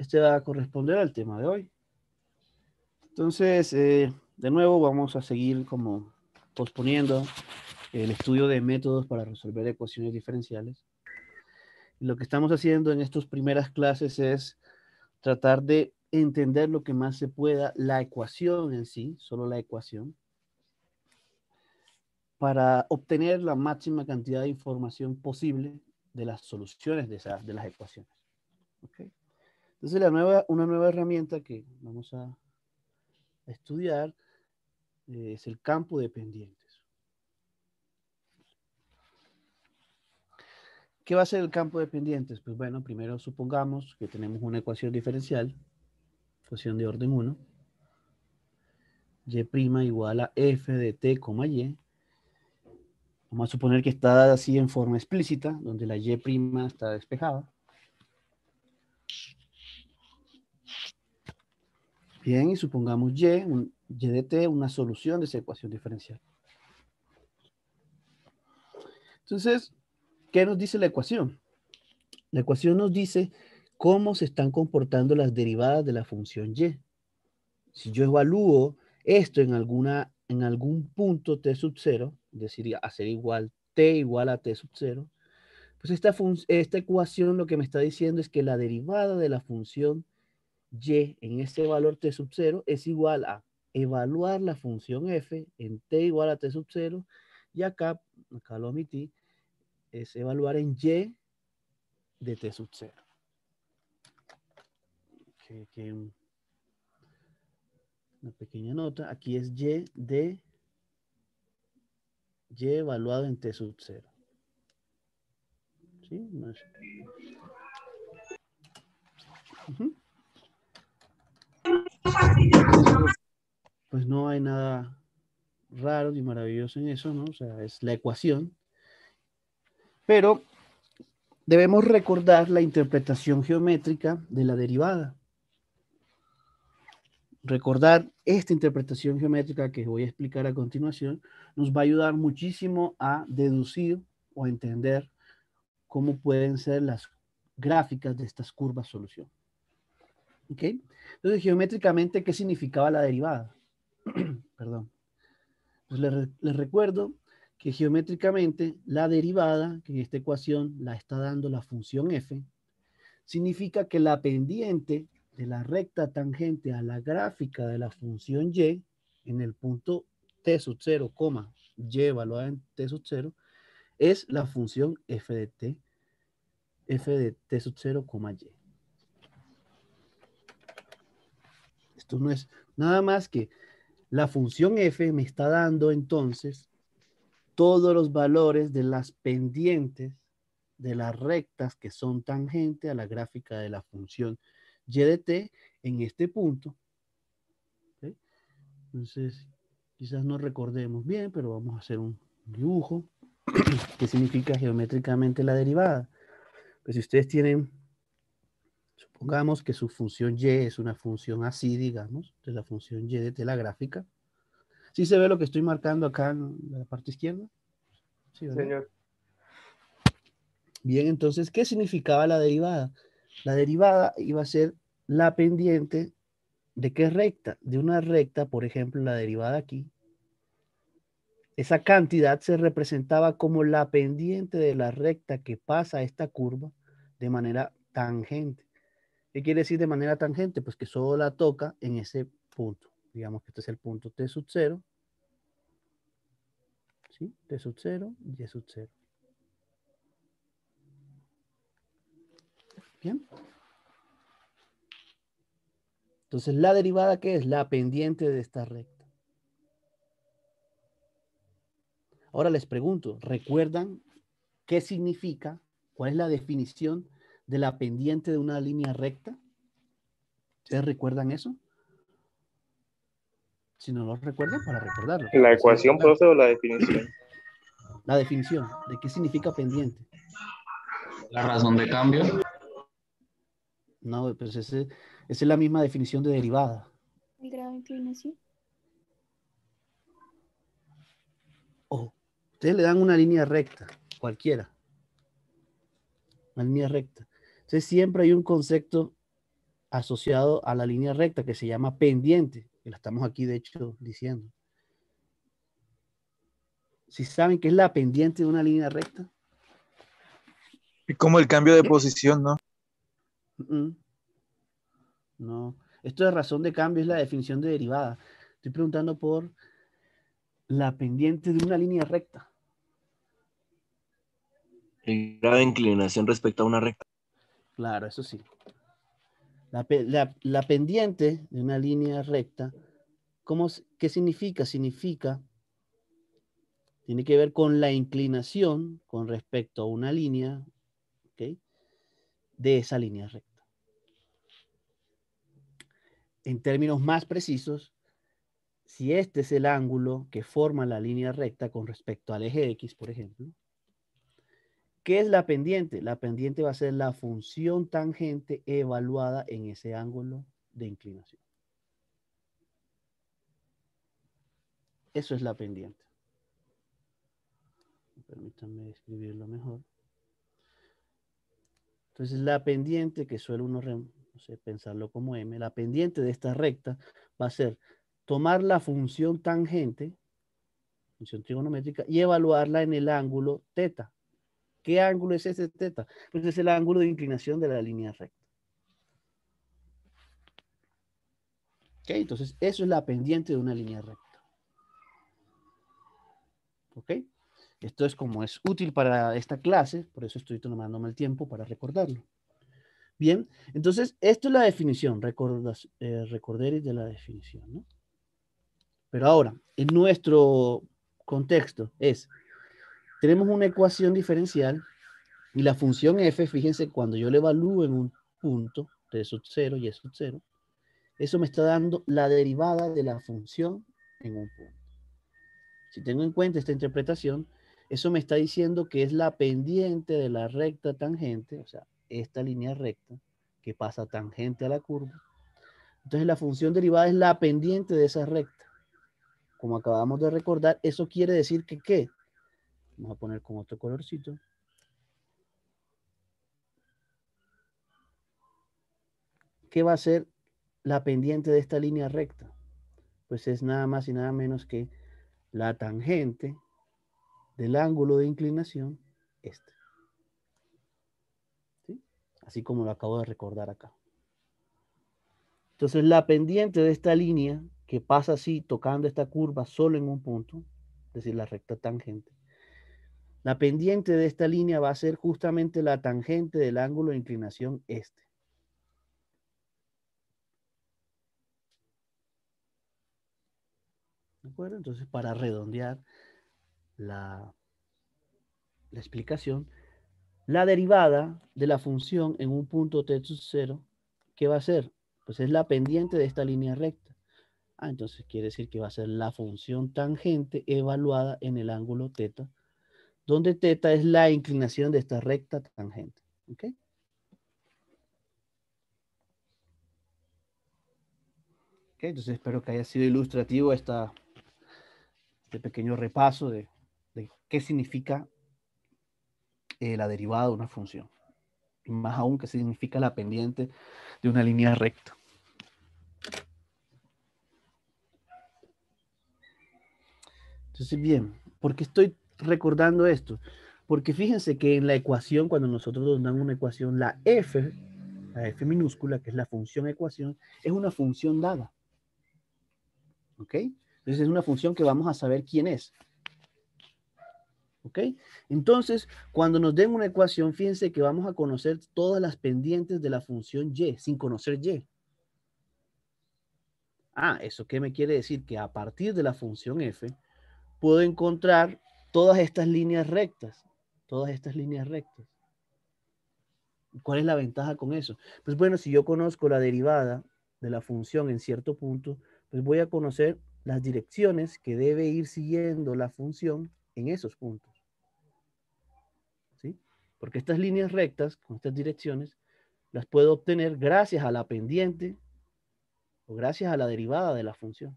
este va a corresponder al tema de hoy. Entonces, de nuevo vamos a seguir como posponiendo el estudio de métodos para resolver ecuaciones diferenciales. Y lo que estamos haciendo en estas primeras clases es tratar de entender lo que más se pueda la ecuación en sí, solo la ecuación, para obtener la máxima cantidad de información posible de las soluciones de las ecuaciones. ¿Okay? Entonces, una nueva herramienta que vamos a estudiar es el campo de pendientes. ¿Qué va a ser el campo de pendientes? Pues bueno, primero supongamos que tenemos una ecuación diferencial, ecuación de orden 1, y' igual a f de t, y. Vamos a suponer que está así en forma explícita, donde la y' está despejada. Bien, y supongamos y de t, una solución de esa ecuación diferencial. Entonces, ¿qué nos dice la ecuación? La ecuación nos dice cómo se están comportando las derivadas de la función y. Si yo evalúo esto en algún punto t sub 0, es decir, hacer igual t igual a t sub 0, pues esta ecuación lo que me está diciendo es que la derivada de la función y en este valor t sub 0 es igual a evaluar la función f en t igual a t sub 0, y acá lo omití, es evaluar en y de t sub 0. Una pequeña nota, aquí es y de y evaluado en t sub 0. ¿Sí? No es... Pues no hay nada raro ni maravilloso en eso, ¿no? O sea, es la ecuación. Pero debemos recordar la interpretación geométrica de la derivada. Recordar esta interpretación geométrica que voy a explicar a continuación nos va a ayudar muchísimo a deducir o a entender cómo pueden ser las gráficas de estas curvas solución. ¿Ok? Entonces, geométricamente, ¿qué significaba la derivada? Perdón. Pues les recuerdo que geométricamente la derivada, que en esta ecuación la está dando la función f, significa que la pendiente de la recta tangente a la gráfica de la función y en el punto t sub 0, y evaluada en t sub 0, es la función f de t sub 0, y. Esto no es nada más que la función f me está dando entonces todos los valores de las pendientes de las rectas que son tangente a la gráfica de la función y de t en este punto. ¿Okay? Entonces, quizás no recordemos bien, pero vamos a hacer un dibujo. ¿Qué significa geométricamente la derivada? Pues si ustedes tienen, supongamos que su función y es una función así, digamos, de la función y de t, la gráfica. ¿Sí se ve lo que estoy marcando acá en la parte izquierda? Sí, ¿verdad? Señor. Bien, entonces, ¿qué significaba la derivada? La derivada iba a ser la pendiente de qué recta, de una recta, por ejemplo, la derivada aquí. Esa cantidad se representaba como la pendiente de la recta que pasa a esta curva de manera tangente. ¿Qué quiere decir de manera tangente? Pues que solo la toca en ese punto. Digamos que este es el punto t sub 0. ¿Sí? T sub 0 y sub 0. Bien. Entonces, la derivada, ¿qué es? La pendiente de esta recta. Ahora les pregunto, ¿recuerdan qué significa? ¿Cuál es la definición de la pendiente de una línea recta? ¿Ustedes recuerdan eso? Si no lo recuerdan, para recordarlo. La Es ecuación, importante. profe, o la definición. La definición de qué significa pendiente. La razón de cambio. No, pues esa es la misma definición de derivada. El grado de inclinación. Ojo, ustedes le dan una línea recta, cualquiera. Una línea recta. Entonces siempre hay un concepto asociado a la línea recta que se llama pendiente, que la estamos aquí de hecho diciendo. ¿Sí saben qué es la pendiente de una línea recta? Y como el cambio de posición, ¿no? No. Esto de razón de cambio es la definición de derivada. Estoy preguntando por la pendiente de una línea recta. El grado de inclinación respecto a una recta. Claro, eso sí. La pendiente de una línea recta, ¿qué significa? Tiene que ver con la inclinación con respecto a una línea, ¿ok?, de esa línea recta. En términos más precisos, si este es el ángulo que forma la línea recta con respecto al eje X, por ejemplo, ¿qué es la pendiente? La pendiente va a ser la función tangente evaluada en ese ángulo de inclinación. Eso es la pendiente. Permítanme escribirlo mejor. Entonces la pendiente, que suele uno no sé, pensarlo como M, la pendiente de esta recta va a ser tomar la función tangente, función trigonométrica, y evaluarla en el ángulo θ. ¿Qué ángulo es ese θ? Pues es el ángulo de inclinación de la línea recta. ¿Ok? Entonces eso es la pendiente de una línea recta. ¿Ok? Esto es como es útil para esta clase, por eso estoy tomándome el tiempo para recordarlo. Bien, entonces esto es la definición, recorderis de la definición, ¿no? Pero ahora, en nuestro contexto tenemos una ecuación diferencial y la función f, fíjense, cuando yo la evalúo en un punto, t sub 0 y e sub 0, eso me está dando la derivada de la función en un punto. Si tengo en cuenta esta interpretación, eso me está diciendo que es la pendiente de la recta tangente, o sea, esta línea recta que pasa tangente a la curva. Entonces la función derivada es la pendiente de esa recta. Como acabamos de recordar, eso quiere decir que ¿qué? Vamos a poner con otro colorcito. ¿Qué va a ser la pendiente de esta línea recta? Pues es nada más y nada menos que la tangente del ángulo de inclinación este. ¿Sí? Así como lo acabo de recordar acá. Entonces la pendiente de esta línea que pasa así tocando esta curva solo en un punto, es decir, la recta tangente. La pendiente de esta línea va a ser justamente la tangente del ángulo de inclinación este. ¿De acuerdo? Entonces, para redondear la explicación, la derivada de la función en un punto t sub 0, ¿qué va a ser? Pues es la pendiente de esta línea recta. Entonces quiere decir que va a ser la función tangente evaluada en el ángulo θ, donde θ es la inclinación de esta recta tangente. ¿Ok? Ok, entonces espero que haya sido ilustrativo este pequeño repaso de qué significa la derivada de una función. Y más aún qué significa la pendiente de una línea recta. Entonces, bien, ¿por qué estoy recordando esto? Porque fíjense que en la ecuación, cuando nosotros nos dan una ecuación, la f minúscula, que es la función ecuación, es una función dada. ¿Ok? Entonces es una función que vamos a saber quién es. ¿Ok? Entonces, cuando nos den una ecuación, fíjense que vamos a conocer todas las pendientes de la función y, sin conocer y. ¿Eso qué me quiere decir? Que a partir de la función f, puedo encontrar todas estas líneas rectas. Todas estas líneas rectas. ¿Cuál es la ventaja con eso? Pues bueno, si yo conozco la derivada de la función en cierto punto, pues voy a conocer las direcciones que debe ir siguiendo la función en esos puntos. ¿Sí? Porque estas líneas rectas, con estas direcciones, las puedo obtener gracias a la pendiente o gracias a la derivada de la función.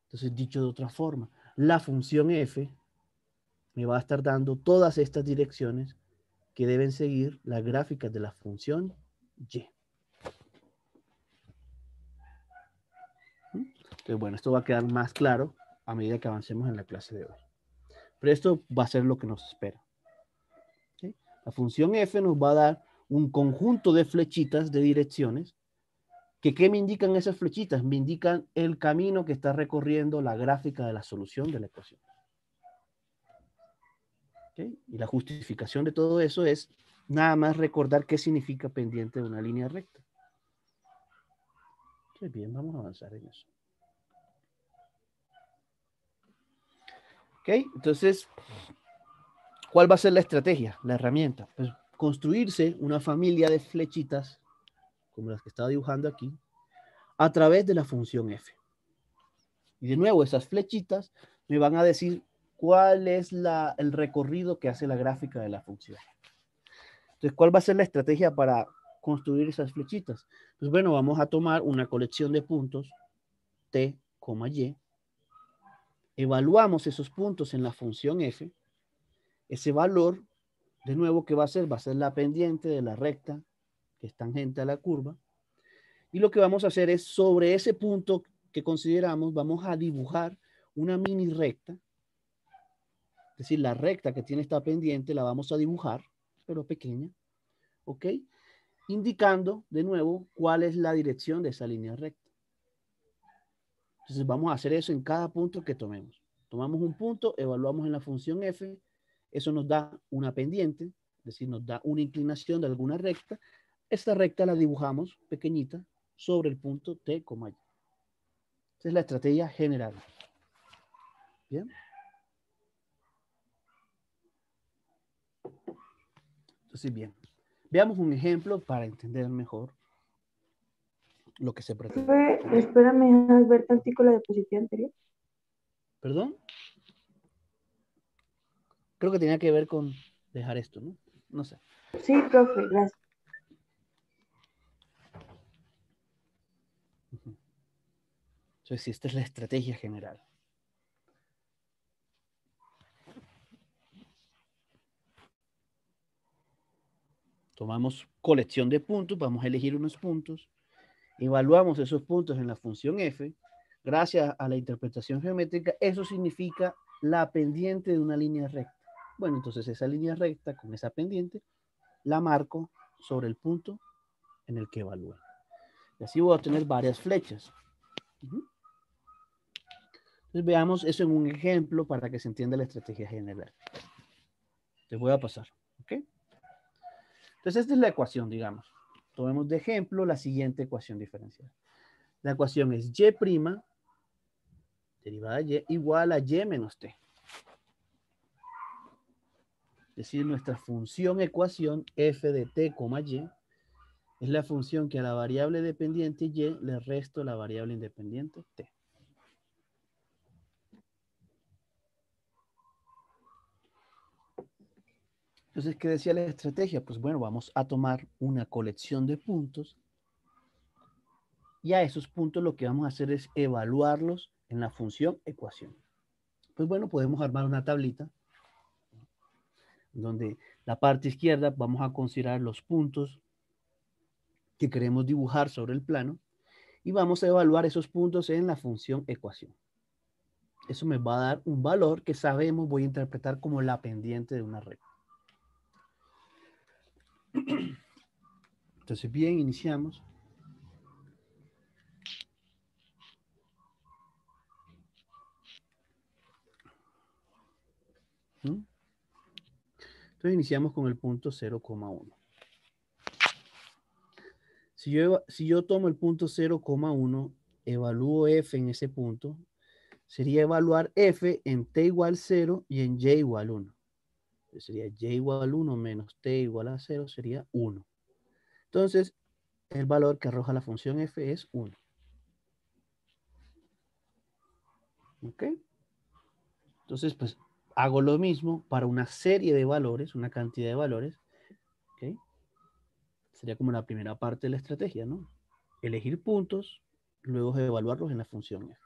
Entonces, dicho de otra forma, la función f me va a estar dando todas estas direcciones que deben seguir las gráficas de la función y. Entonces, bueno, esto va a quedar más claro a medida que avancemos en la clase de hoy. Pero esto va a ser lo que nos espera. ¿Sí? La función f nos va a dar un conjunto de flechitas de direcciones. ¿Qué me indican esas flechitas? Me indican el camino que está recorriendo la gráfica de la solución de la ecuación. ¿Okay? Y la justificación de todo eso es nada más recordar qué significa pendiente de una línea recta. Okay, bien, vamos a avanzar en eso. Ok, entonces, ¿cuál va a ser la estrategia, la herramienta? Pues construirse una familia de flechitas, como las que estaba dibujando aquí, a través de la función f. Y de nuevo, esas flechitas me van a decir cuál es el recorrido que hace la gráfica de la función. Entonces, ¿cuál va a ser la estrategia para construir esas flechitas? Pues bueno, vamos a tomar una colección de puntos, t, y. Evaluamos esos puntos en la función f. Ese valor, de nuevo, ¿qué va a ser? Va a ser la pendiente de la recta que es tangente a la curva. Y lo que vamos a hacer es, sobre ese punto que consideramos, vamos a dibujar una mini recta. Es decir, la recta que tiene esta pendiente la vamos a dibujar, pero pequeña. ¿Ok? Indicando, de nuevo, cuál es la dirección de esa línea recta. Entonces vamos a hacer eso en cada punto que tomemos. Tomamos un punto, evaluamos en la función f, eso nos da una pendiente, es decir, nos da una inclinación de alguna recta. Esta recta la dibujamos pequeñita sobre el punto t, y. Esa es la estrategia general. ¿Bien? Entonces, bien. Veamos un ejemplo para entender mejor lo que se pretende. Espérame a ver tantico la diapositiva anterior. ¿Perdón? Creo que tenía que ver con dejar esto, ¿no? No sé. Sí, profe, gracias. Entonces, esta es la estrategia general. Tomamos colección de puntos, vamos a elegir unos puntos, evaluamos esos puntos en la función f. Gracias a la interpretación geométrica, eso significa la pendiente de una línea recta. Bueno, entonces esa línea recta con esa pendiente la marco sobre el punto en el que evalúe. Y así voy a tener varias flechas. Entonces veamos eso en un ejemplo para que se entienda la estrategia general. Te voy a pasar. ¿Ok? Entonces esta es la ecuación, digamos. Tomemos de ejemplo la siguiente ecuación diferencial. La ecuación es y', derivada de y, igual a y menos t. Es decir, nuestra función ecuación f de t, y es la función que a la variable dependiente y le resto la variable independiente t. Entonces, ¿qué decía la estrategia? Pues bueno, vamos a tomar una colección de puntos y a esos puntos lo que vamos a hacer es evaluarlos en la función ecuación. Pues bueno, podemos armar una tablita donde la parte izquierda vamos a considerar los puntos que queremos dibujar sobre el plano y vamos a evaluar esos puntos en la función ecuación. Eso me va a dar un valor que sabemos voy a interpretar como la pendiente de una recta. Entonces, bien, iniciamos. Entonces iniciamos con el punto 0,1. Si yo tomo el punto 0,1, evalúo f en ese punto, sería evaluar f en t igual 0 y en y igual 1. Entonces sería y igual 1 menos t igual a 0 sería 1. Entonces, el valor que arroja la función f es 1. ¿Ok? Entonces, pues, hago lo mismo para una serie de valores, una cantidad de valores. ¿Ok? Sería como la primera parte de la estrategia, ¿no? Elegir puntos, luego evaluarlos en la función f.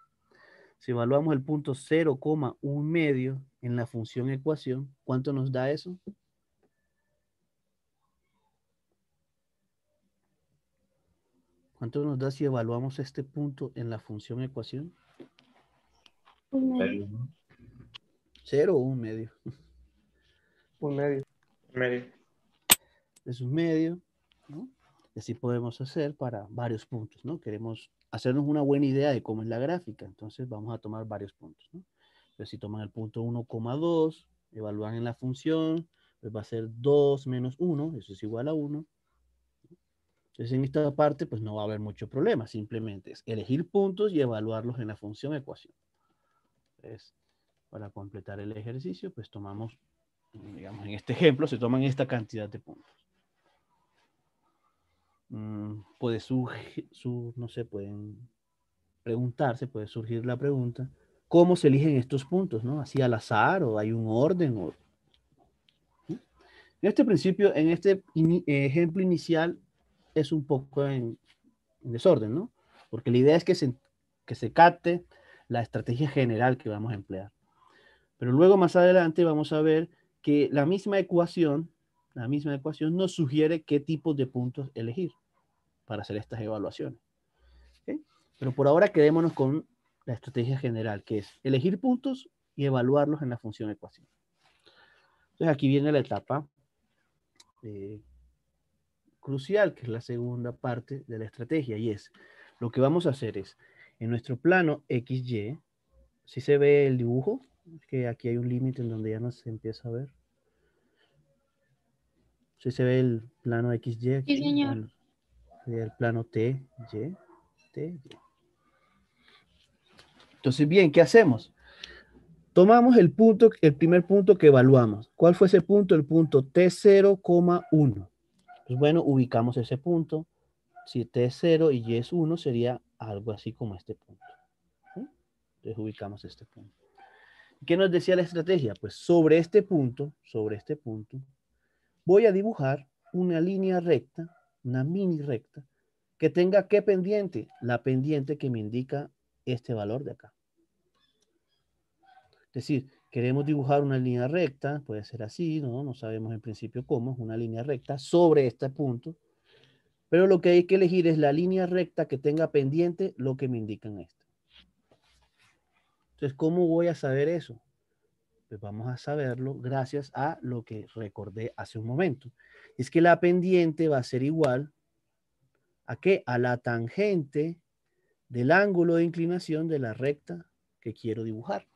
Si evaluamos el punto 0,1 medio en la función ecuación, ¿cuánto nos da eso? ¿Cuánto nos da si evaluamos este punto en la función ecuación? Un medio. 0 o 1/2. Un medio. Medio. Es 1/2, ¿no? Y así podemos hacer para varios puntos, ¿no? Queremos hacernos una buena idea de cómo es la gráfica, entonces vamos a tomar varios puntos, ¿no? Entonces, si toman el punto 1,2, evalúan en la función, pues va a ser 2 menos 1, eso es igual a 1. Entonces, en esta parte, pues no va a haber mucho problema, simplemente es elegir puntos y evaluarlos en la función ecuación. Entonces, para completar el ejercicio, pues tomamos, digamos, en este ejemplo, se toman esta cantidad de puntos. Puede no sé, pueden preguntarse, puede surgir la pregunta, ¿cómo se eligen estos puntos, no? ¿Así al azar o hay un orden? En este principio, en este ejemplo inicial, es un poco en desorden, ¿no? Porque la idea es que se capte la estrategia general que vamos a emplear. Pero luego, más adelante, vamos a ver que la misma ecuación nos sugiere qué tipos de puntos elegir para hacer estas evaluaciones. ¿Okay? Pero por ahora quedémonos con la estrategia general, que es elegir puntos y evaluarlos en la función ecuación. Entonces aquí viene la etapa crucial, que es la segunda parte de la estrategia, y es, lo que vamos a hacer es, en nuestro plano XY, si se ve el dibujo, es que aquí hay un límite en donde ya no se empieza a ver. Si se ve el plano XY aquí, Sí, señor. el plano TY. Entonces, bien, ¿qué hacemos? Tomamos el primer punto que evaluamos. ¿Cuál fue ese punto? El punto T0,1. Pues bueno, ubicamos ese punto. Si T es 0 y Y es 1, sería algo así como este punto. ¿Sí? Entonces ubicamos este punto. ¿Qué nos decía la estrategia? Pues sobre este punto, voy a dibujar una línea recta, una mini recta, que tenga ¿qué pendiente? La pendiente que me indica este valor de acá. Es decir, queremos dibujar una línea recta, puede ser así, no sabemos en principio cómo, es una línea recta sobre este punto, pero lo que hay que elegir es la línea recta que tenga pendiente lo que me indican esto. Entonces, ¿cómo voy a saber eso? Pues vamos a saberlo gracias a lo que recordé hace un momento. Es que la pendiente va a ser igual ¿a qué? A la tangente del ángulo de inclinación de la recta que quiero dibujar.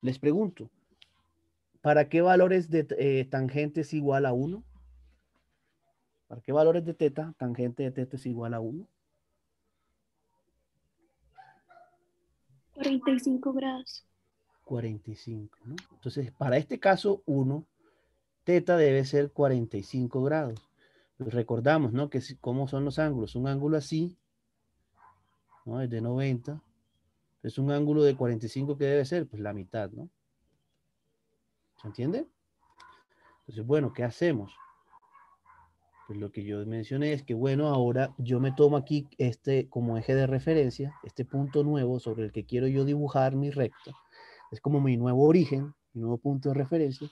Les pregunto, ¿para qué valores de tangente es igual a 1? ¿Para qué valores de teta, tangente de teta es igual a 1? 45 grados. 45, ¿no? Entonces, para este caso 1, teta debe ser 45 grados. Pues recordamos, ¿no? Que cómo son los ángulos. Un ángulo así, ¿no? Es de 90. Es un ángulo de 45 que debe ser, pues la mitad, ¿no? ¿Se entiende? Entonces, bueno, ¿qué hacemos? Pues lo que yo mencioné es que, bueno, ahora yo me tomo aquí como eje de referencia, este punto nuevo sobre el que quiero yo dibujar mi recta. Es como mi nuevo origen, mi nuevo punto de referencia.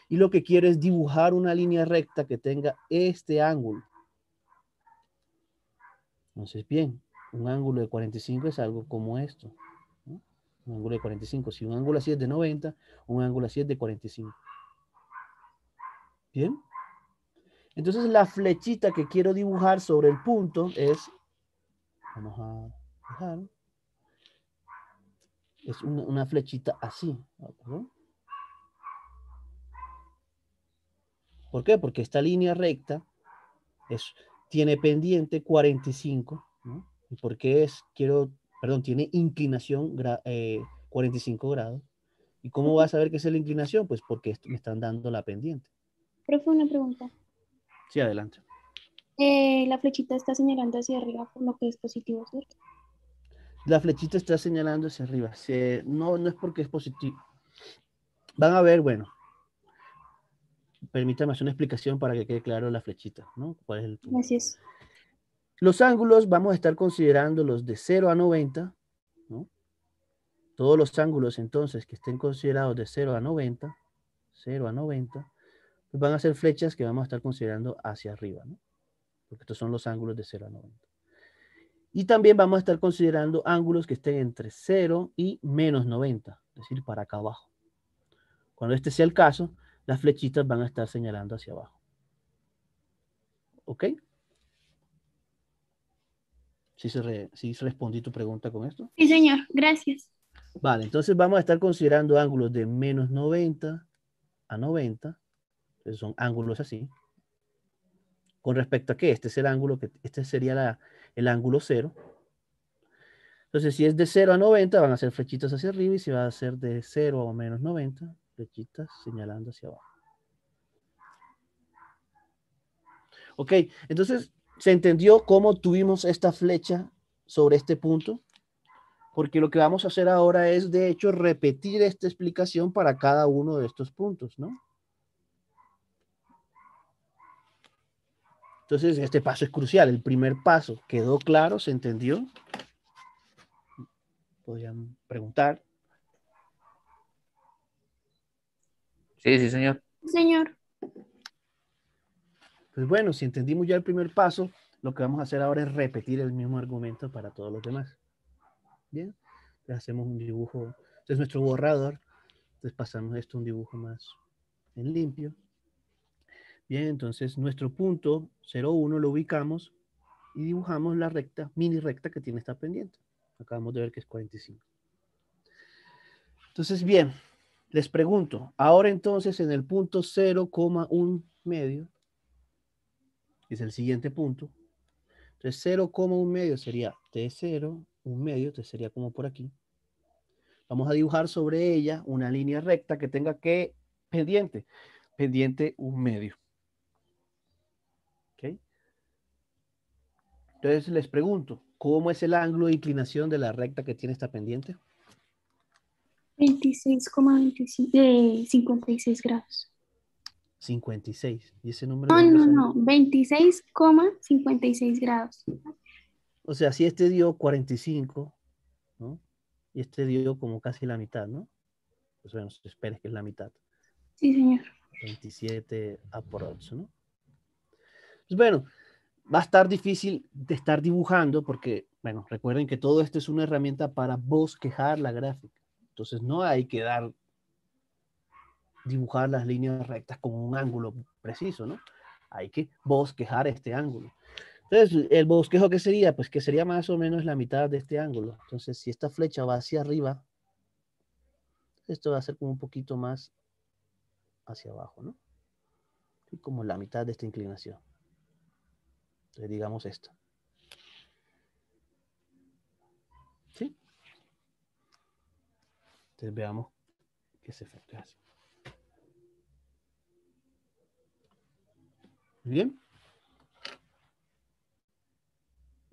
Y lo que quiero es dibujar una línea recta que tenga este ángulo. Entonces, bien, un ángulo de 45 es algo como esto, ¿no? Un ángulo de 45. Si un ángulo así es de 90, un ángulo así es de 45. ¿Bien? Entonces la flechita que quiero dibujar sobre el punto es, vamos a dejar, es una flechita así. ¿No? ¿Por qué? Porque esta línea recta tiene pendiente 45, ¿no? ¿Y por qué tiene inclinación 45 grados? ¿Y cómo vas a saber qué es la inclinación? Pues porque me están dando la pendiente. Profe, una pregunta. Sí, adelante. La flechita está señalando hacia arriba por lo que es positivo, ¿cierto? La flechita está señalando hacia arriba. No es porque es positivo. Van a ver, bueno, permítame hacer una explicación para que quede claro la flechita, ¿no? ¿Cuál es el punto? Gracias. Los ángulos vamos a estar considerando los de 0 a 90, ¿no? Todos los ángulos entonces que estén considerados de 0 a 90, pues van a ser flechas que vamos a estar considerando hacia arriba, ¿no? porque estos son los ángulos de 0 a 90. Y también vamos a estar considerando ángulos que estén entre 0 y menos 90, es decir, para acá abajo. Cuando este sea el caso, las flechitas van a estar señalando hacia abajo. ¿Ok? ¿Sí respondí tu pregunta con esto? Sí, señor. Gracias. Vale, entonces vamos a estar considerando ángulos de menos 90 a 90. Entonces son ángulos así. Con respecto a que este es el ángulo, este sería el ángulo 0. Entonces, si es de 0 a 90, van a ser flechitas hacia arriba, y si va a ser de 0 a menos 90, flechitas señalando hacia abajo. Ok, entonces, ¿se entendió cómo tuvimos esta flecha sobre este punto? Porque lo que vamos a hacer ahora es, de hecho, repetir esta explicación para cada uno de estos puntos, ¿no? Entonces, este paso es crucial. El primer paso quedó claro, ¿se entendió? Podrían preguntar. Sí, sí, señor. Señor. Pues bueno, si entendimos ya el primer paso, lo que vamos a hacer ahora es repetir el mismo argumento para todos los demás. Bien, entonces hacemos un dibujo. Este es nuestro borrador. Entonces pasamos esto a un dibujo más en limpio. Bien, entonces nuestro punto 0,1 lo ubicamos y dibujamos la recta, mini recta que tiene esta pendiente. Acabamos de ver que es 45. Entonces, bien, les pregunto, ahora entonces en el punto 0,1 medio, que es el siguiente punto, entonces 0,1 medio sería T0, 1 medio, entonces sería como por aquí. Vamos a dibujar sobre ella una línea recta que tenga que pendiente, pendiente 1 medio. ¿Ok? Entonces les pregunto, ¿cómo es el ángulo de inclinación de la recta que tiene esta pendiente? 26,56 grados. 56. ¿Y ese número No, de dónde no, sale? no. 26,56 grados. O sea, si este dio 45, ¿no? Y este dio como casi la mitad, ¿no? Pues bueno, se espera que es la mitad. Sí, señor. 27 aprox, ¿no? Pues bueno, va a estar difícil de estar dibujando porque, bueno, recuerden que todo esto es una herramienta para bosquejar la gráfica. Entonces no hay que dibujar las líneas rectas con un ángulo preciso, ¿no? Hay que bosquejar este ángulo. Entonces, ¿el bosquejo qué sería? Pues que sería más o menos la mitad de este ángulo. Entonces, si esta flecha va hacia arriba, esto va a ser como un poquito más hacia abajo, ¿no? Y como la mitad de esta inclinación. Entonces, digamos esto. ¿Sí? Entonces, veamos que ese efecto es así. ¿Bien?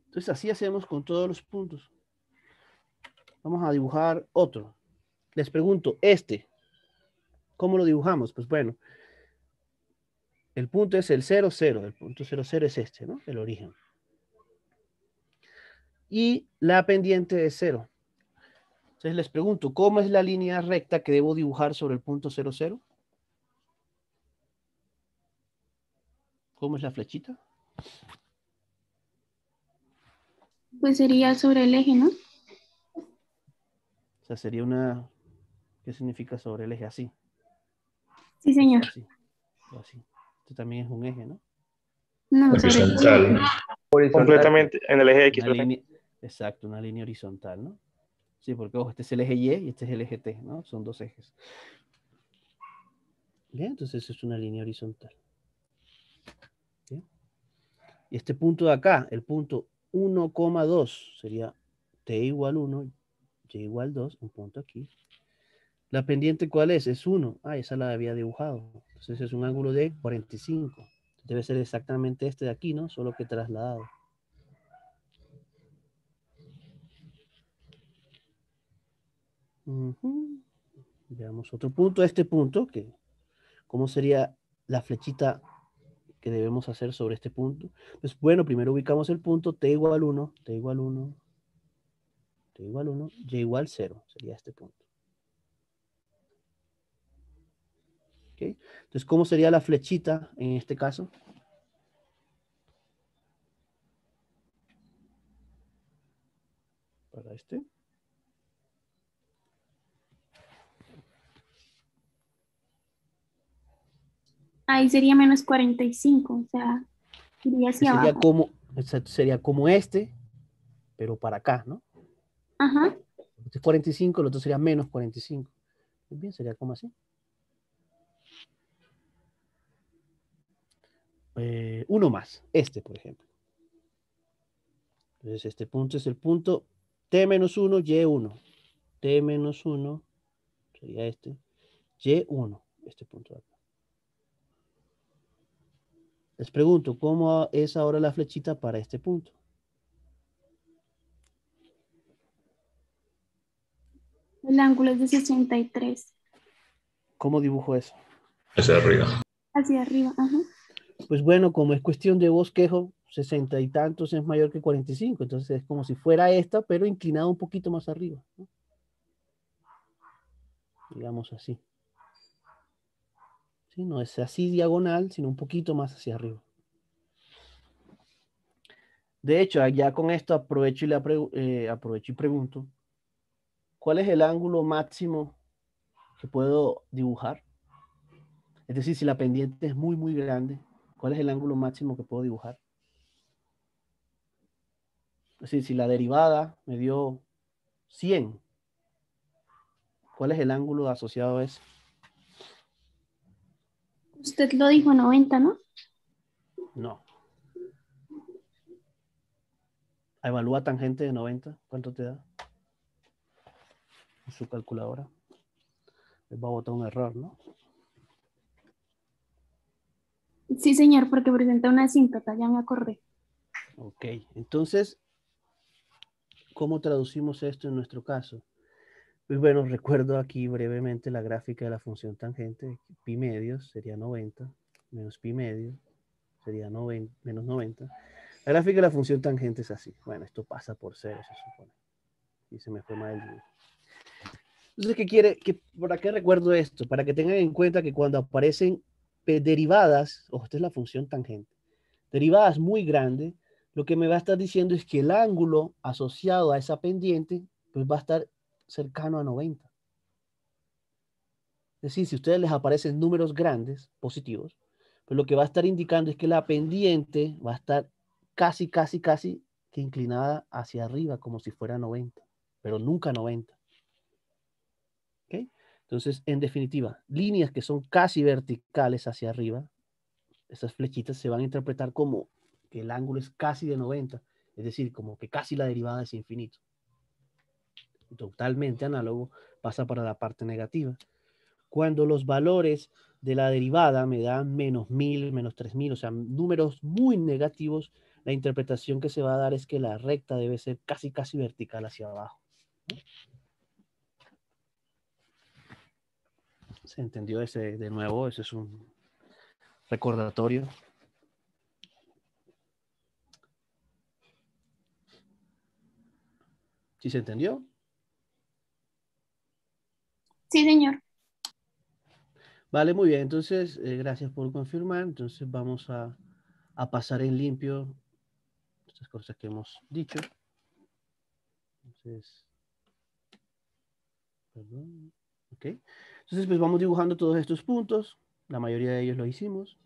Entonces, así hacemos con todos los puntos. Vamos a dibujar otro. Les pregunto, ¿cómo lo dibujamos? Pues bueno, el punto es el 0, 0. El punto 0, 0 es este, ¿no? El origen. Y la pendiente es 0. Entonces les pregunto, ¿cómo es la línea recta que debo dibujar sobre el punto 0, 0? ¿Cómo es la flechita? Pues sería sobre el eje, ¿no? O sea, sería una... ¿Qué significa sobre el eje? Así. Sí, señor. Así. Así. Este también es un eje, ¿no? No, sobre el eje. Horizontal. Horizontal. Completamente en el eje X. Una línea... Exacto, una línea horizontal, ¿no? Sí, porque ojo, este es el eje Y y este es el eje T, ¿no? Son dos ejes. Bien, entonces es una línea horizontal. ¿Bien? Y este punto de acá, el punto 1,2 sería T igual 1, Y igual 2, un punto aquí. ¿La pendiente cuál es? Es 1. Ah, esa la había dibujado. Entonces es un ángulo de 45. Debe ser exactamente este de aquí, ¿no? Solo que trasladado. Veamos otro punto. Este punto, ¿cómo sería la flechita que debemos hacer sobre este punto? Pues bueno, primero ubicamos el punto T igual 1, T igual 1, T igual 1, Y igual 0. Sería este punto. ¿Okay? Entonces, ¿cómo sería la flechita en este caso? para este. Ahí sería menos 45, o sea, iría hacia Sería abajo. como, exacto, sería como este, pero para acá, ¿no? Ajá. Este es 45, el otro sería menos 45. Muy bien, sería como así. Uno más, este, por ejemplo. Entonces, este punto es el punto T-1, Y1. T-1 sería este. Y1, este punto de acá. Les pregunto, ¿cómo es ahora la flechita para este punto? El ángulo es de 63. ¿Cómo dibujo eso? Hacia arriba. Hacia arriba, ajá. Pues bueno, como es cuestión de bosquejo, 60 y tantos es mayor que 45, entonces es como si fuera esta, pero inclinado un poquito más arriba, ¿no? Digamos así. ¿Sí? No es así diagonal, sino un poquito más hacia arriba. De hecho, ya con esto aprovecho y pregunto, ¿cuál es el ángulo máximo que puedo dibujar? Es decir, si la pendiente es muy, muy grande, ¿cuál es el ángulo máximo que puedo dibujar? Es decir, si la derivada me dio 100, ¿cuál es el ángulo asociado a eso? Usted lo dijo 90, ¿no? No. Evalúa tangente de 90, ¿cuánto te da? En su calculadora. Les va a botar un error, ¿no? Sí, señor, porque presenta una asíntota, ya me acordé. Ok, entonces, ¿cómo traducimos esto en nuestro caso? Pues bueno, recuerdo aquí brevemente la gráfica de la función tangente. Pi medios sería 90, menos pi medio sería 90, menos 90. La gráfica de la función tangente es así. Bueno, esto pasa por cero, se supone. Y se me fue mal el dibujo. Entonces, ¿qué quiere? ¿Para qué recuerdo esto? Para que tengan en cuenta que cuando aparecen derivadas, ojo, esta es la función tangente, derivadas muy grandes, lo que me va a estar diciendo es que el ángulo asociado a esa pendiente, pues va a estar cercano a 90. Es decir, si a ustedes les aparecen números grandes, positivos, pues lo que va a estar indicando es que la pendiente va a estar casi, casi, casi que inclinada hacia arriba, como si fuera 90, pero nunca 90. ¿Ok? Entonces, en definitiva, líneas que son casi verticales hacia arriba, esas flechitas se van a interpretar como que el ángulo es casi de 90, es decir, como que casi la derivada es infinito. Totalmente análogo pasa para la parte negativa. Cuando los valores de la derivada me dan menos 1000, menos 3000, o sea, números muy negativos, la interpretación que se va a dar es que la recta debe ser casi, casi vertical hacia abajo. ¿Se entendió ese de nuevo? Ese es un recordatorio. ¿Sí se entendió? Sí, señor. Vale, muy bien. Entonces, gracias por confirmar. Entonces, vamos a pasar en limpio estas cosas que hemos dicho. Entonces, perdón. Ok. Entonces, pues vamos dibujando todos estos puntos. La mayoría de ellos lo hicimos.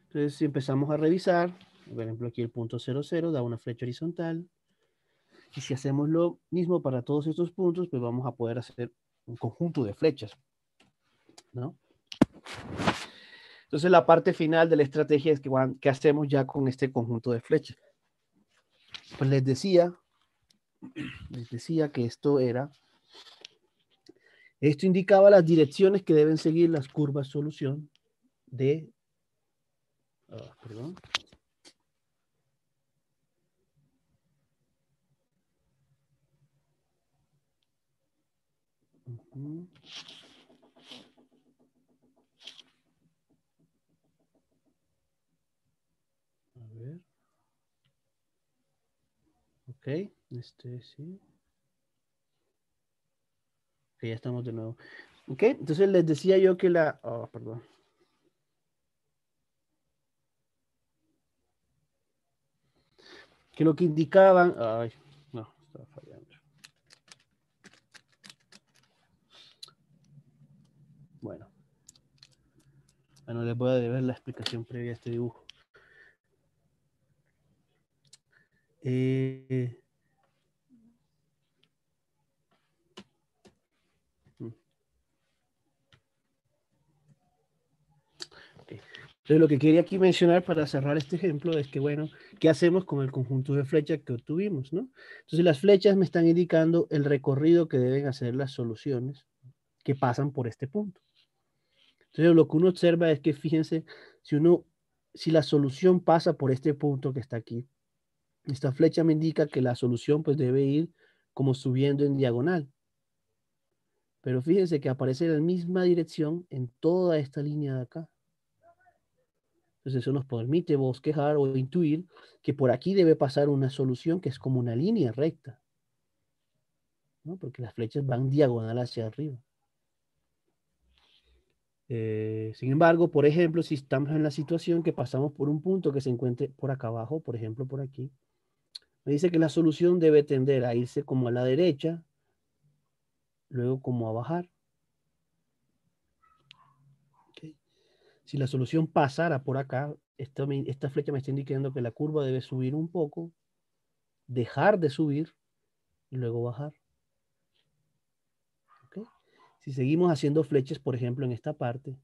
Entonces, si empezamos a revisar, por ejemplo, aquí el punto 00 da una flecha horizontal. Y si hacemos lo mismo para todos estos puntos, pues vamos a poder hacer un conjunto de flechas, ¿no? Entonces, la parte final de la estrategia es que hacemos ya con este conjunto de flechas. Pues les decía que esto indicaba las direcciones que deben seguir las curvas solución de, perdón. A ver. Ok, sí. Ok, ya estamos de nuevo. Ok, entonces les decía yo que perdón. Que lo que indicaban, no, estaba fallando. Bueno, les voy a deber la explicación previa a este dibujo. Eh, mm, ok. Entonces, lo que quería aquí mencionar para cerrar este ejemplo es que, bueno, ¿qué hacemos con el conjunto de flechas que obtuvimos, no? Entonces, las flechas me están indicando el recorrido que deben hacer las soluciones que pasan por este punto. Entonces, lo que uno observa es que, fíjense, si la solución pasa por este punto que está aquí, esta flecha me indica que la solución pues debe ir como subiendo en diagonal. Pero fíjense que aparece en la misma dirección en toda esta línea de acá. Entonces eso nos permite bosquejar o intuir que por aquí debe pasar una solución que es como una línea recta, ¿no? Porque las flechas van diagonal hacia arriba. Sin embargo, por ejemplo, si estamos en la situación que pasamos por un punto que se encuentre por acá abajo, por ejemplo, por aquí, me dice que la solución debe tender a irse como a la derecha, luego como a bajar. ¿Ok? Si la solución pasara por acá, esta flecha me está indicando que la curva debe subir un poco, dejar de subir y luego bajar. ¿Ok? Si seguimos haciendo flechas, por ejemplo, en esta parte,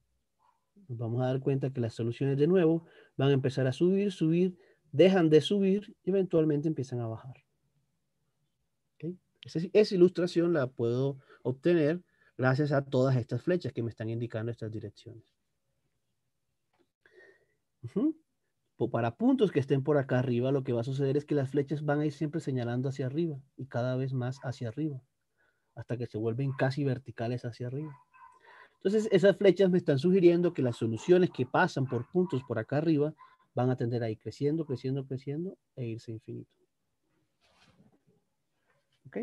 nos vamos a dar cuenta que las soluciones de nuevo van a empezar a subir, subir, dejan de subir y eventualmente empiezan a bajar. ¿Ok? Esa ilustración la puedo obtener gracias a todas estas flechas que me están indicando estas direcciones. Para puntos que estén por acá arriba, lo que va a suceder es que las flechas van a ir siempre señalando hacia arriba y cada vez más hacia arriba, hasta que se vuelven casi verticales hacia arriba. Entonces, esas flechas me están sugiriendo que las soluciones que pasan por puntos por acá arriba van a tender a ir creciendo, creciendo, creciendo e irse a infinito. ¿Ok?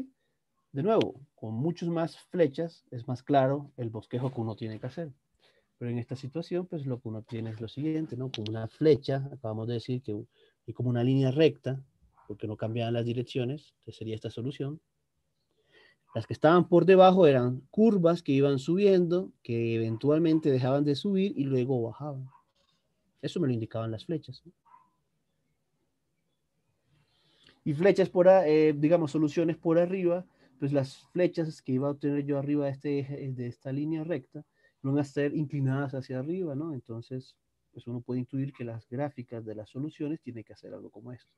De nuevo, con muchas más flechas es más claro el bosquejo que uno tiene que hacer. Pero en esta situación, pues lo que uno tiene es lo siguiente, ¿no? Como una flecha, acabamos de decir que y como una línea recta, porque no cambiaban las direcciones, entonces sería esta solución. Las que estaban por debajo eran curvas que iban subiendo, que eventualmente dejaban de subir y luego bajaban. Eso me lo indicaban las flechas, ¿no? Y flechas digamos, soluciones por arriba, pues las flechas que iba a obtener yo arriba de este eje, de esta línea recta, van a estar inclinadas hacia arriba, ¿no? Entonces, pues uno puede intuir que las gráficas de las soluciones tienen que hacer algo como esto.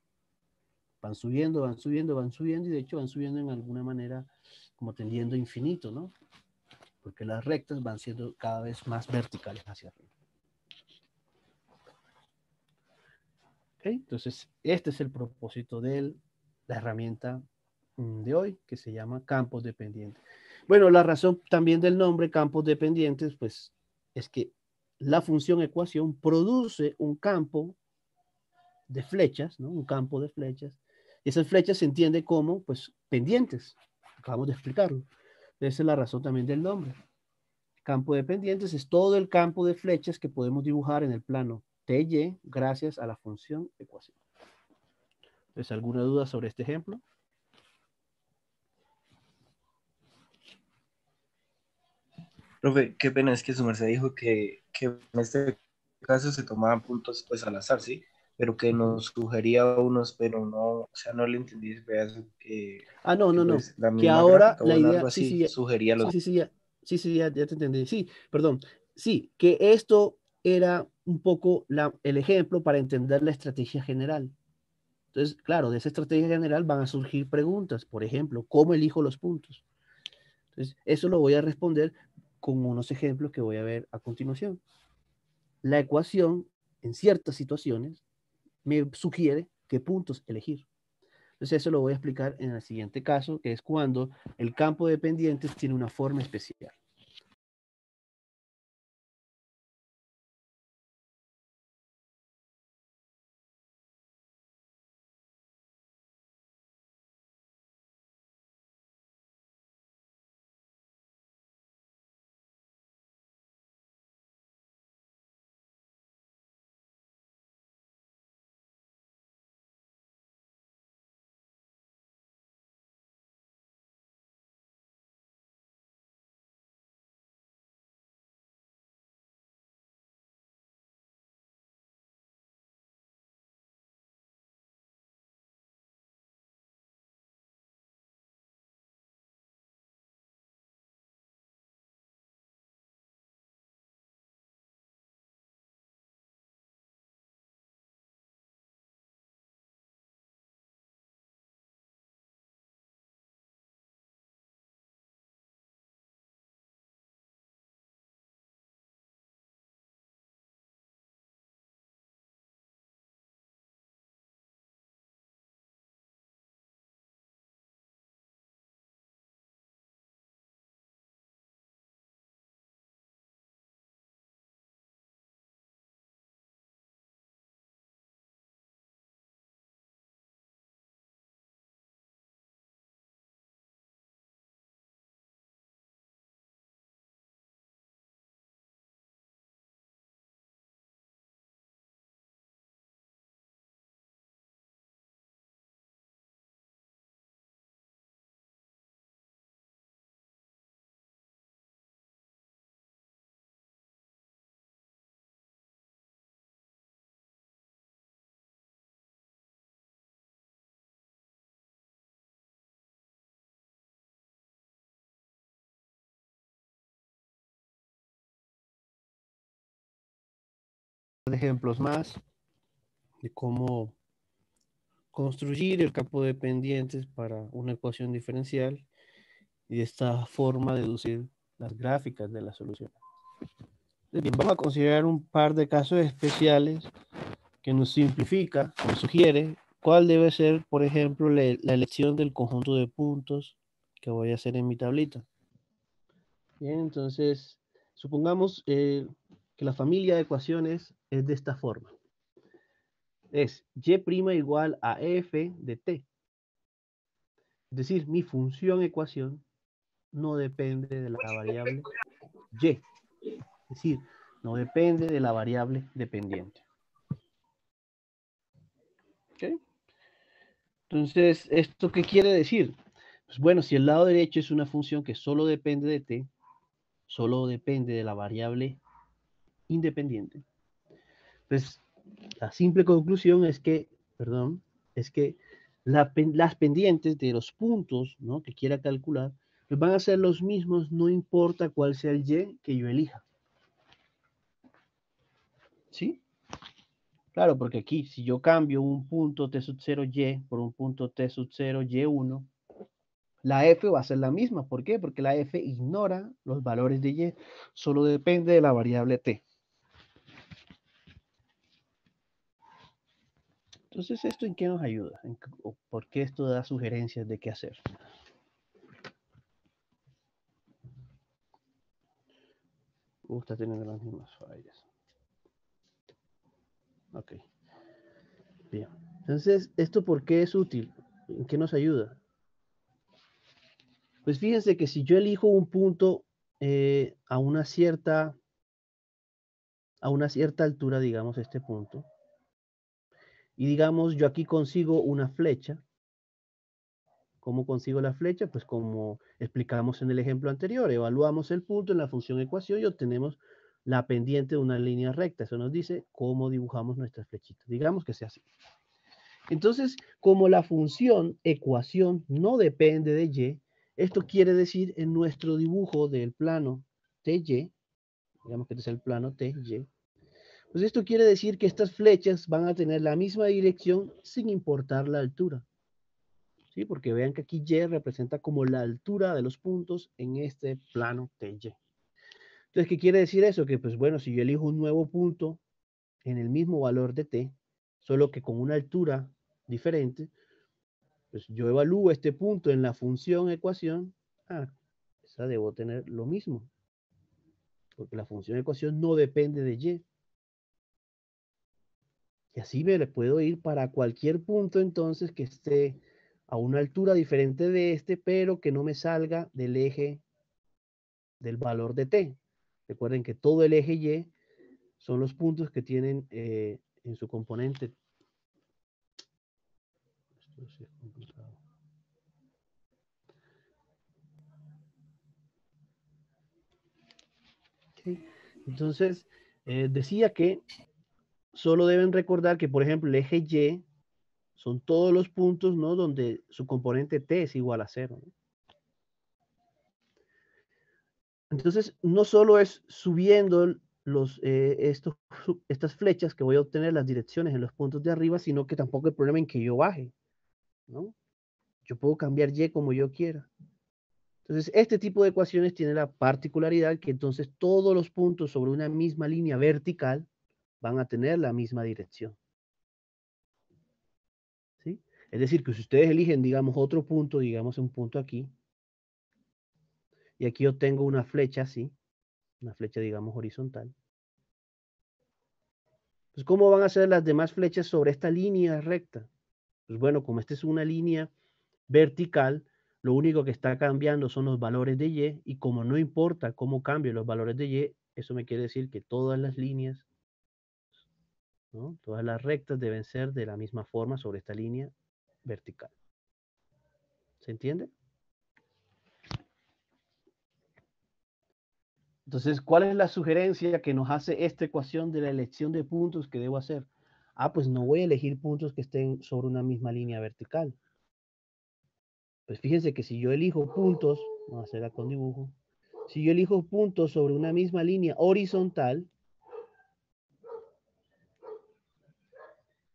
Van subiendo, van subiendo, van subiendo, y de hecho van subiendo en alguna manera como tendiendo a infinito, ¿no? Porque las rectas van siendo cada vez más verticales hacia arriba. ¿Ok? Entonces, este es el propósito de la herramienta de hoy, que se llama campos dependientes. Bueno, la razón también del nombre campos dependientes, pues, es que la función ecuación produce un campo de flechas, ¿no? Un campo de flechas. Y esas flechas se entiende como, pues, pendientes. Acabamos de explicarlo. Esa es la razón también del nombre. Campo de pendientes es todo el campo de flechas que podemos dibujar en el plano TY gracias a la función ecuación. ¿Es alguna duda sobre este ejemplo? Profe, qué pena, es que su merced dijo que en este caso se tomaban puntos pues al azar, ¿sí? Pero que nos sugería unos, pero no, o sea, no le entendí ese pedazo No. pues la Que misma ahora gráfica, la bueno, idea, algo así, sugería los... ya te entendí. Sí, perdón. Sí, que esto era un poco el ejemplo para entender la estrategia general. Entonces, claro, de esa estrategia general van a surgir preguntas. Por ejemplo, ¿cómo elijo los puntos? Entonces, eso lo voy a responder con unos ejemplos que voy a ver a continuación. La ecuación, en ciertas situaciones, me sugiere qué puntos elegir. Entonces, eso lo voy a explicar en el siguiente caso, que es cuando el campo de pendientes tiene una forma especial. ejemplos más de cómo construir el campo de pendientes para una ecuación diferencial y de esta forma deducir las gráficas de la solución. Bien, vamos a considerar un par de casos especiales que nos simplifica, nos sugiere cuál debe ser, por ejemplo, la elección del conjunto de puntos que voy a hacer en mi tablita. Bien, entonces, supongamos que la familia de ecuaciones es de esta forma. Es y' igual a f de t. Es decir, mi función ecuación no depende de la variable y. Es decir, no depende de la variable dependiente. ¿Ok? Entonces, ¿esto qué quiere decir? Pues bueno, si el lado derecho es una función que solo depende de t, solo depende de la variable independiente, pues la simple conclusión es que, las pendientes de los puntos, ¿no?, que quiera calcular, pues van a ser los mismos, no importa cuál sea el y que yo elija. ¿Sí? Claro, porque aquí, si yo cambio un punto t sub 0 y por un punto t sub 0 y1, la f va a ser la misma. ¿Por qué? Porque la f ignora los valores de y, solo depende de la variable t. Entonces, ¿esto en qué nos ayuda? ¿Por qué esto da sugerencias de qué hacer? Está teniendo las mismas fallas. Ok. Bien. Entonces, ¿esto por qué es útil? ¿En qué nos ayuda? Pues fíjense que si yo elijo un punto a una cierta altura, digamos este punto, y digamos yo aquí consigo una flecha. ¿Cómo consigo la flecha? Pues como explicamos en el ejemplo anterior, evaluamos el punto en la función ecuación y obtenemos la pendiente de una línea recta. Eso nos dice cómo dibujamos nuestra flechita. Digamos que sea así. Entonces, como la función ecuación no depende de y, esto quiere decir en nuestro dibujo del plano TY, digamos que este es el plano TY, pues esto quiere decir que estas flechas van a tener la misma dirección sin importar la altura. ¿Sí? Porque vean que aquí y representa como la altura de los puntos en este plano TY. Entonces, ¿qué quiere decir eso? Que pues bueno, si yo elijo un nuevo punto en el mismo valor de t, solo que con una altura diferente, pues yo evalúo este punto en la función ecuación, esa debo tener lo mismo, porque la función ecuación no depende de y. Y así me le puedo ir para cualquier punto entonces que esté a una altura diferente de este, pero que no me salga del eje del valor de t. Recuerden que todo el eje y son los puntos que tienen en su componente. Esto sí es complicado. Okay. Entonces, decía que solo deben recordar que, por ejemplo, el eje y son todos los puntos, ¿no?, donde su componente t es igual a 0, ¿no? Entonces, no solo es subiendo estas flechas que voy a obtener las direcciones en los puntos de arriba, sino que tampoco hay problema en que yo baje, ¿no? Yo puedo cambiar y como yo quiera. Entonces, este tipo de ecuaciones tiene la particularidad que entonces todos los puntos sobre una misma línea vertical van a tener la misma dirección. ¿Sí? Es decir, que si ustedes eligen, digamos, otro punto, digamos un punto aquí, y aquí yo tengo una flecha así, una flecha, digamos, horizontal. Pues, ¿cómo van a ser las demás flechas sobre esta línea recta? Pues bueno, como esta es una línea vertical, lo único que está cambiando son los valores de y como no importa cómo cambien los valores de y, eso me quiere decir que todas las líneas, ¿no?, todas las rectas deben ser de la misma forma sobre esta línea vertical. ¿Se entiende? Entonces, ¿cuál es la sugerencia que nos hace esta ecuación de la elección de puntos que debo hacer? Pues no voy a elegir puntos que estén sobre una misma línea vertical. Pues fíjense que si yo elijo puntos, vamos a hacerla con dibujo, si yo elijo puntos sobre una misma línea horizontal,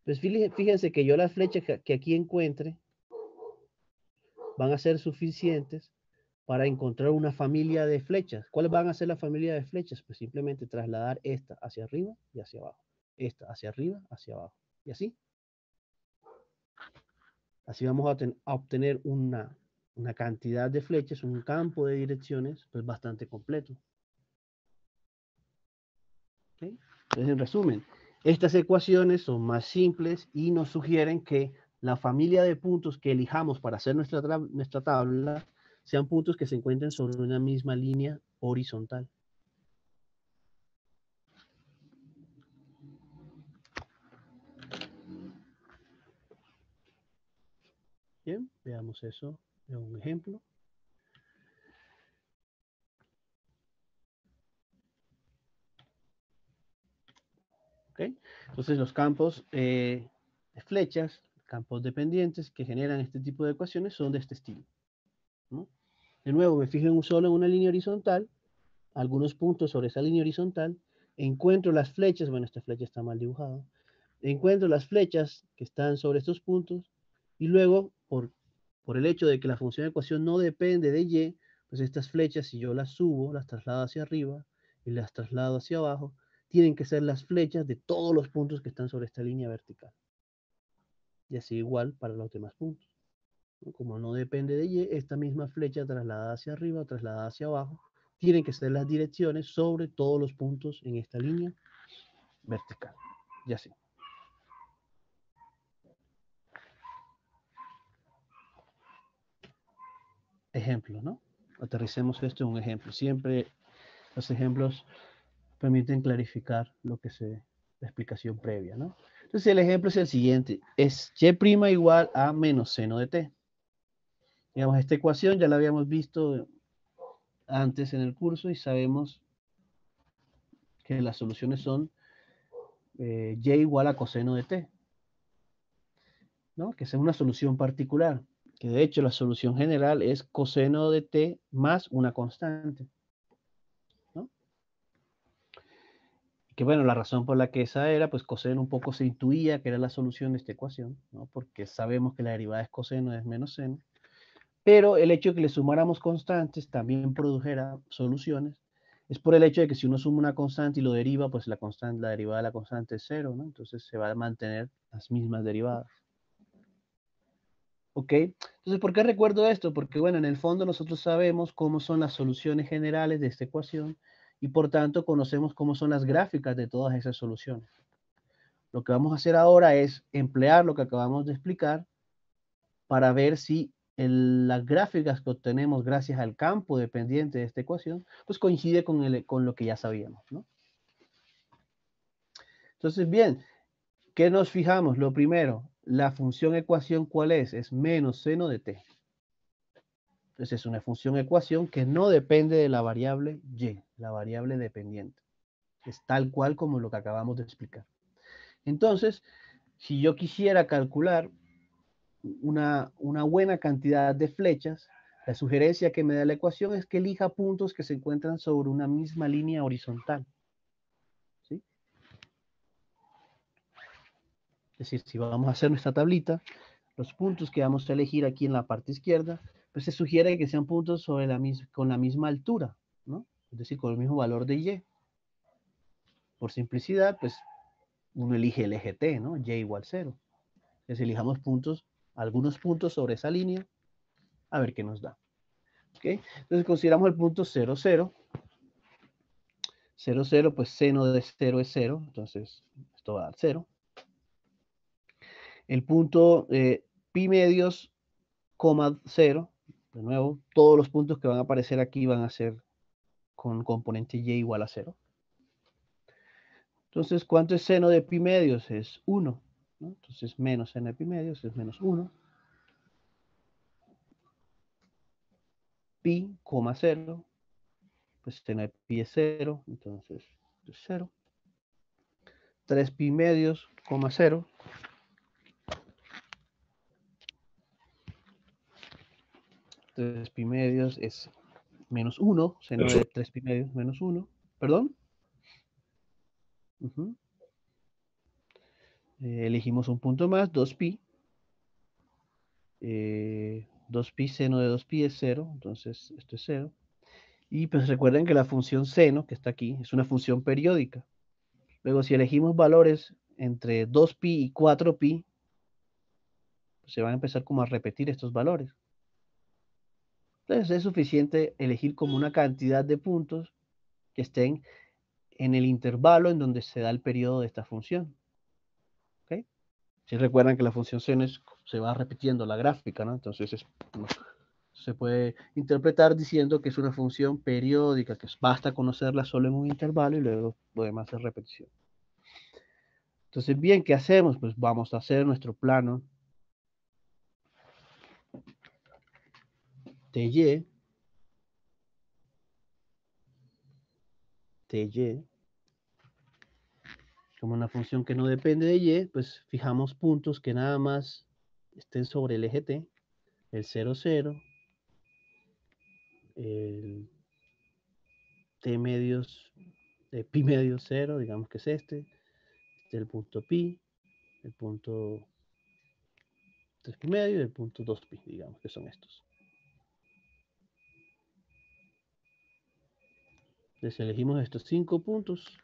Pues fíjense que yo las flechas que aquí encuentre van a ser suficientes para encontrar una familia de flechas. ¿Cuáles van a ser la familia de flechas? Pues simplemente trasladar esta hacia arriba y hacia abajo. Esta hacia arriba, hacia abajo. Y así. Así vamos a obtener una cantidad de flechas, un campo de direcciones, pues bastante completo. ¿Okay? Entonces, en resumen, estas ecuaciones son más simples y nos sugieren que la familia de puntos que elijamos para hacer nuestra tabla sean puntos que se encuentren sobre una misma línea horizontal. Bien, veamos eso en un ejemplo. ¿Okay? Entonces los campos de flechas, campos dependientes que generan este tipo de ecuaciones son de este estilo, ¿no? De nuevo, me fijo solo en una línea horizontal, algunos puntos sobre esa línea horizontal, encuentro las flechas, bueno, esta flecha está mal dibujada, encuentro las flechas que están sobre estos puntos y luego, por el hecho de que la función de ecuación no depende de y, pues estas flechas, si yo las subo, las traslado hacia arriba y las traslado hacia abajo, tienen que ser las flechas de todos los puntos que están sobre esta línea vertical. Y así igual para los demás puntos. Como no depende de y, esta misma flecha trasladada hacia arriba, trasladada hacia abajo, tienen que ser las direcciones sobre todos los puntos en esta línea vertical. Y así. Ejemplo, ¿no? Aterricemos esto en un ejemplo. Siempre los ejemplos permiten clarificar lo que la explicación previa, ¿no? Entonces el ejemplo es el siguiente. Es y' igual a menos seno de t. Digamos, esta ecuación ya la habíamos visto antes en el curso y sabemos que las soluciones son y igual a coseno de t, ¿no? Que es una solución particular, que de hecho la solución general es coseno de t más una constante, ¿no? Que bueno, la razón por la que esa era, pues coseno un poco se intuía que era la solución de esta ecuación, ¿no? Porque sabemos que la derivada es coseno, es menos seno, pero el hecho de que le sumáramos constantes también produjera soluciones, es por el hecho de que si uno suma una constante y lo deriva, pues la derivada de la constante es cero, ¿no? Entonces se va a mantener las mismas derivadas. ¿Ok? Entonces, ¿por qué recuerdo esto? Porque, bueno, en el fondo nosotros sabemos cómo son las soluciones generales de esta ecuación y por tanto conocemos cómo son las gráficas de todas esas soluciones. Lo que vamos a hacer ahora es emplear lo que acabamos de explicar para ver si las gráficas que obtenemos gracias al campo dependiente de esta ecuación, pues coincide con lo que ya sabíamos, ¿no? Entonces, bien, ¿qué nos fijamos? Lo primero, la función ecuación, ¿cuál es? Es menos seno de t. Entonces es una función ecuación que no depende de la variable y, la variable dependiente. Es tal cual como lo que acabamos de explicar. Entonces, si yo quisiera calcular una buena cantidad de flechas, la sugerencia que me da la ecuación es que elija puntos que se encuentran sobre una misma línea horizontal. ¿Sí? Es decir, si vamos a hacer nuestra tablita, los puntos que vamos a elegir aquí en la parte izquierda, pues se sugiere que sean puntos con la misma altura, ¿no? Es decir, con el mismo valor de y. Por simplicidad, pues uno elige el eje t, ¿no? Y igual 0. Entonces elijamos algunos puntos sobre esa línea, a ver qué nos da. ¿Ok? Entonces consideramos el punto 0, 0. 0, 0, pues seno de 0 es 0, entonces esto va a dar 0. El punto pi medios, coma 0, de nuevo, todos los puntos que van a aparecer aquí van a ser con componente y igual a 0. Entonces, ¿cuánto es seno de pi medios? Es 1, ¿no? Entonces, menos seno de pi medios es menos 1. Pi, coma 0, pues seno de pi es 0, entonces es 0. 3 pi medios, coma 0. 3 pi medios es menos 1, seno de 3 pi medios menos 1, ¿perdón? Elegimos un punto más, 2pi. 2pi seno de 2pi es 0, entonces esto es 0. Y pues recuerden que la función seno, que está aquí, es una función periódica. Luego, si elegimos valores entre 2pi y 4pi, pues se van a empezar como a repetir estos valores. Entonces es suficiente elegir como una cantidad de puntos que estén en el intervalo en donde se da el periodo de esta función. ¿Okay? Si recuerdan que la función seno se va repitiendo la gráfica, ¿no? Entonces se puede interpretar diciendo que es una función periódica, que basta conocerla solo en un intervalo y luego lo demás es repetición. Entonces, bien, ¿qué hacemos? Pues vamos a hacer nuestro plano TY, como una función que no depende de y, pues fijamos puntos que nada más estén sobre el eje t, el 0, 0, el t medios, pi medio 0, digamos que es este el punto pi, el punto 3 pi medio y el punto 2 pi, digamos que son estos. Entonces elegimos estos 5 puntos,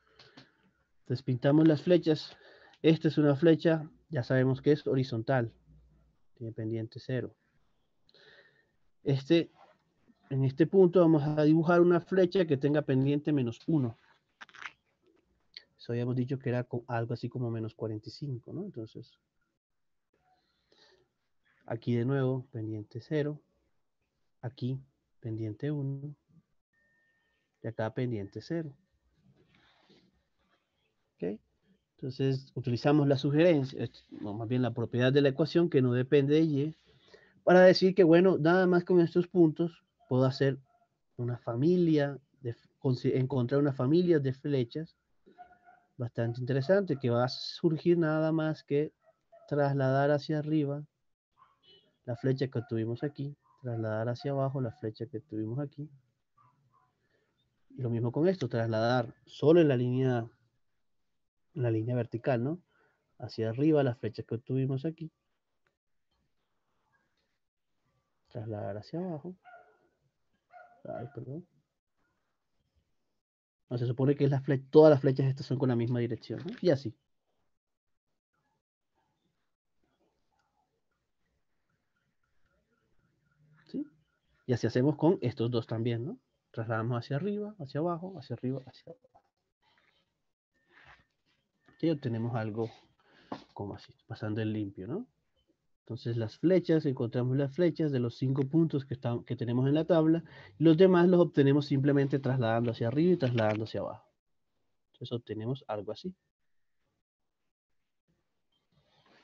entonces pintamos las flechas. Esta es una flecha, ya sabemos que es horizontal, tiene pendiente 0. En este punto vamos a dibujar una flecha que tenga pendiente menos 1. Eso habíamos dicho que era algo así como menos 45, ¿no? Entonces, aquí de nuevo, pendiente 0. Aquí, pendiente 1. Y acá, pendiente 0. ¿Ok? Entonces, utilizamos la sugerencia, no, más bien la propiedad de la ecuación que no depende de y, para decir que, bueno, nada más con estos puntos puedo hacer una familia, encontrar una familia de flechas bastante interesante, que va a surgir nada más que trasladar hacia arriba la flecha que tuvimos aquí, trasladar hacia abajo la flecha que tuvimos aquí. Y lo mismo con esto, trasladar solo en la línea vertical, ¿no? Hacia arriba la flecha que tuvimos aquí. Trasladar hacia abajo. Ay, perdón. No, se supone que es todas las flechas estas son con la misma dirección, ¿no? Y así. ¿Sí? Y así hacemos con estos dos también, ¿no? Trasladamos hacia arriba, hacia abajo, hacia arriba, hacia abajo. Y obtenemos algo como así, pasando el limpio, ¿no? Entonces las flechas, encontramos las flechas de los 5 puntos que tenemos en la tabla, y los demás los obtenemos simplemente trasladando hacia arriba y trasladando hacia abajo. Entonces obtenemos algo así.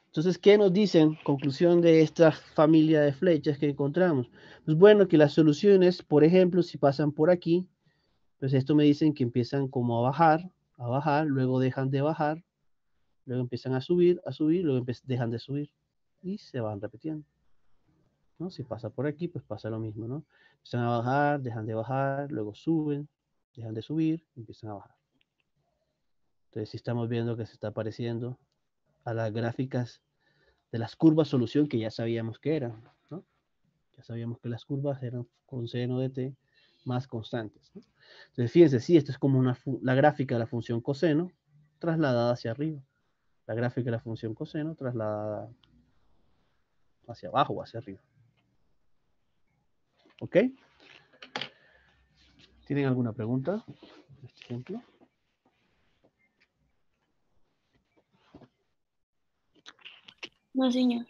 Entonces, ¿qué nos dicen? Conclusión de esta familia de flechas que encontramos. Pues bueno, que las soluciones, por ejemplo, si pasan por aquí, pues esto me dicen que empiezan como a bajar, luego dejan de bajar, luego empiezan a subir, luego dejan de subir, y se van repitiendo, ¿no? Si pasa por aquí, pues pasa lo mismo, ¿no? Empiezan a bajar, dejan de bajar, luego suben, dejan de subir, empiezan a bajar. Entonces, si estamos viendo que se está pareciendo a las gráficas de las curvas solución que ya sabíamos que eran, ¿no? Ya sabíamos que las curvas eran con seno de t más constantes, ¿no? Entonces, fíjense, sí, esto es como la gráfica de la función coseno trasladada hacia arriba. La gráfica de la función coseno trasladada hacia abajo o hacia arriba. ¿Ok? ¿Tienen alguna pregunta de este ejemplo? No, señor.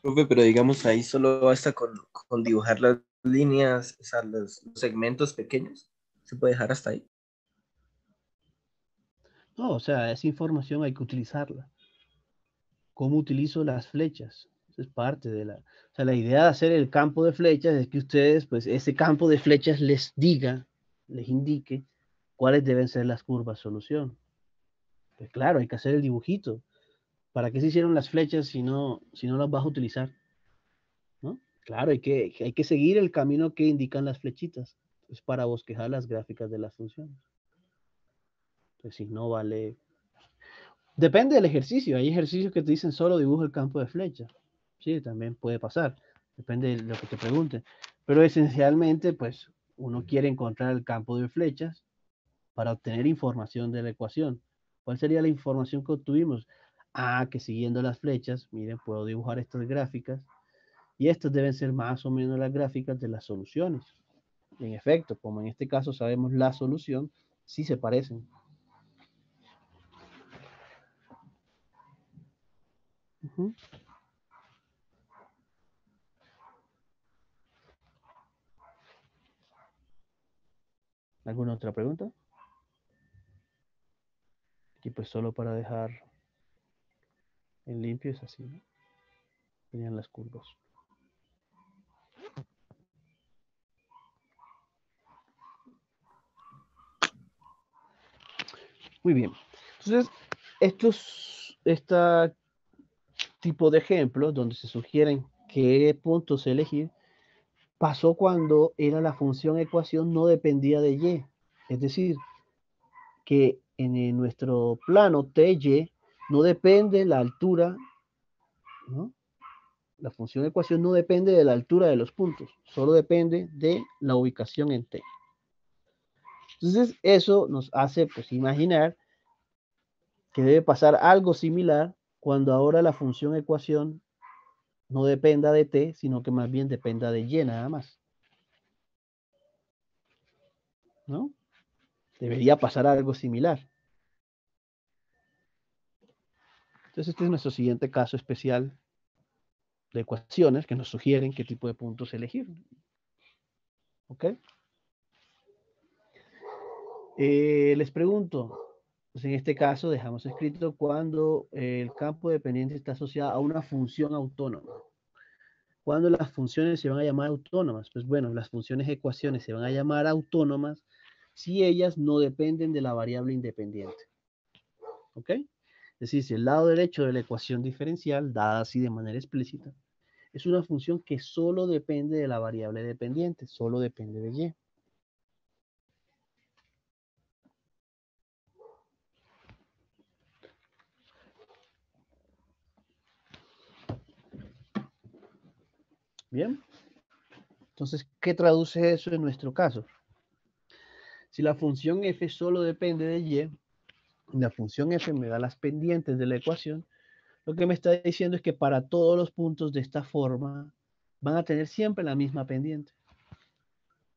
Profe, pero digamos ahí solo basta con dibujar las líneas, o sea, los segmentos pequeños. Se puede dejar hasta ahí. No, o sea, esa información hay que utilizarla. ¿Cómo utilizo las flechas? Eso es parte de o sea, la idea de hacer el campo de flechas es que ustedes, pues, ese campo de flechas les indique cuáles deben ser las curvas solución. Pues claro, hay que hacer el dibujito. ¿Para qué se hicieron las flechas si no las vas a utilizar? ¿No? Claro, hay que seguir el camino que indican las flechitas. Es para bosquejar las gráficas de las funciones. Pues si no vale. Depende del ejercicio. Hay ejercicios que te dicen solo dibuja el campo de flecha. Sí, también puede pasar. Depende de lo que te pregunten. Pero esencialmente, pues, uno quiere encontrar el campo de flechas para obtener información de la ecuación. ¿Cuál sería la información que obtuvimos? Ah, que siguiendo las flechas, miren, puedo dibujar estas gráficas. Y estas deben ser más o menos las gráficas de las soluciones. En efecto, como en este caso sabemos la solución, sí se parecen. Ujú. ¿Alguna otra pregunta? Aquí pues solo para dejar en limpio es así, ¿no? Tenían las curvas. Muy bien. Entonces, este tipo de ejemplos donde se sugieren qué puntos elegir, pasó cuando era la función ecuación no dependía de y. Es decir, que en nuestro plano TY no depende la altura, ¿no? La función ecuación no depende de la altura de los puntos, solo depende de la ubicación en T. Entonces, eso nos hace pues, imaginar que debe pasar algo similar cuando ahora la función ecuación no dependa de T, sino que más bien dependa de Y nada más. ¿No? Debería pasar algo similar. Entonces, este es nuestro siguiente caso especial de ecuaciones que nos sugieren qué tipo de puntos elegir. ¿Ok? Les pregunto, pues en este caso dejamos escrito cuando el campo dependiente está asociado a una función autónoma. ¿Cuándo las funciones se van a llamar autónomas? Pues bueno, las funciones ecuaciones se van a llamar autónomas si ellas no dependen de la variable independiente. ¿Ok? Es decir, si el lado derecho de la ecuación diferencial, dada así de manera explícita, es una función que solo depende de la variable dependiente, solo depende de y. Bien. Entonces, ¿qué traduce eso en nuestro caso? Si la función f solo depende de y, la función f me da las pendientes de la ecuación, lo que me está diciendo es que para todos los puntos de esta forma van a tener siempre la misma pendiente.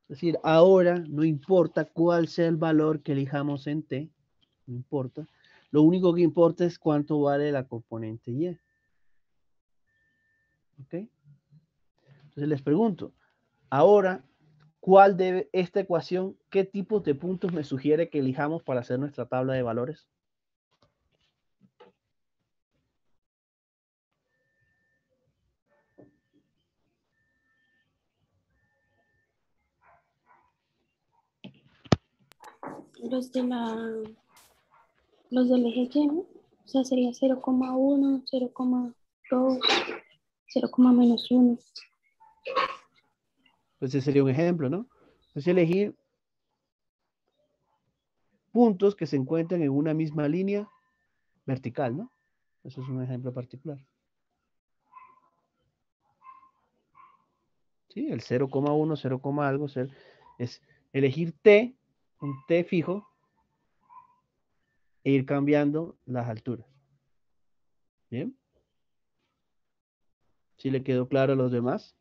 Es decir, ahora no importa cuál sea el valor que elijamos en t, no importa. Lo único que importa es cuánto vale la componente y. ¿Ok? Entonces les pregunto, ahora, ¿cuál debe esta ecuación, qué tipos de puntos me sugiere que elijamos para hacer nuestra tabla de valores? Los de los del eje Y, ¿no? O sea, sería 0,1, 0,2, 0,-1. Pues ese sería un ejemplo, ¿no? Es elegir puntos que se encuentran en una misma línea vertical, ¿no? Eso es un ejemplo particular. ¿Sí? El 0,1, 0, algo es elegir t, un t fijo, e ir cambiando las alturas. ¿Bien? ¿Sí le quedó claro a los demás?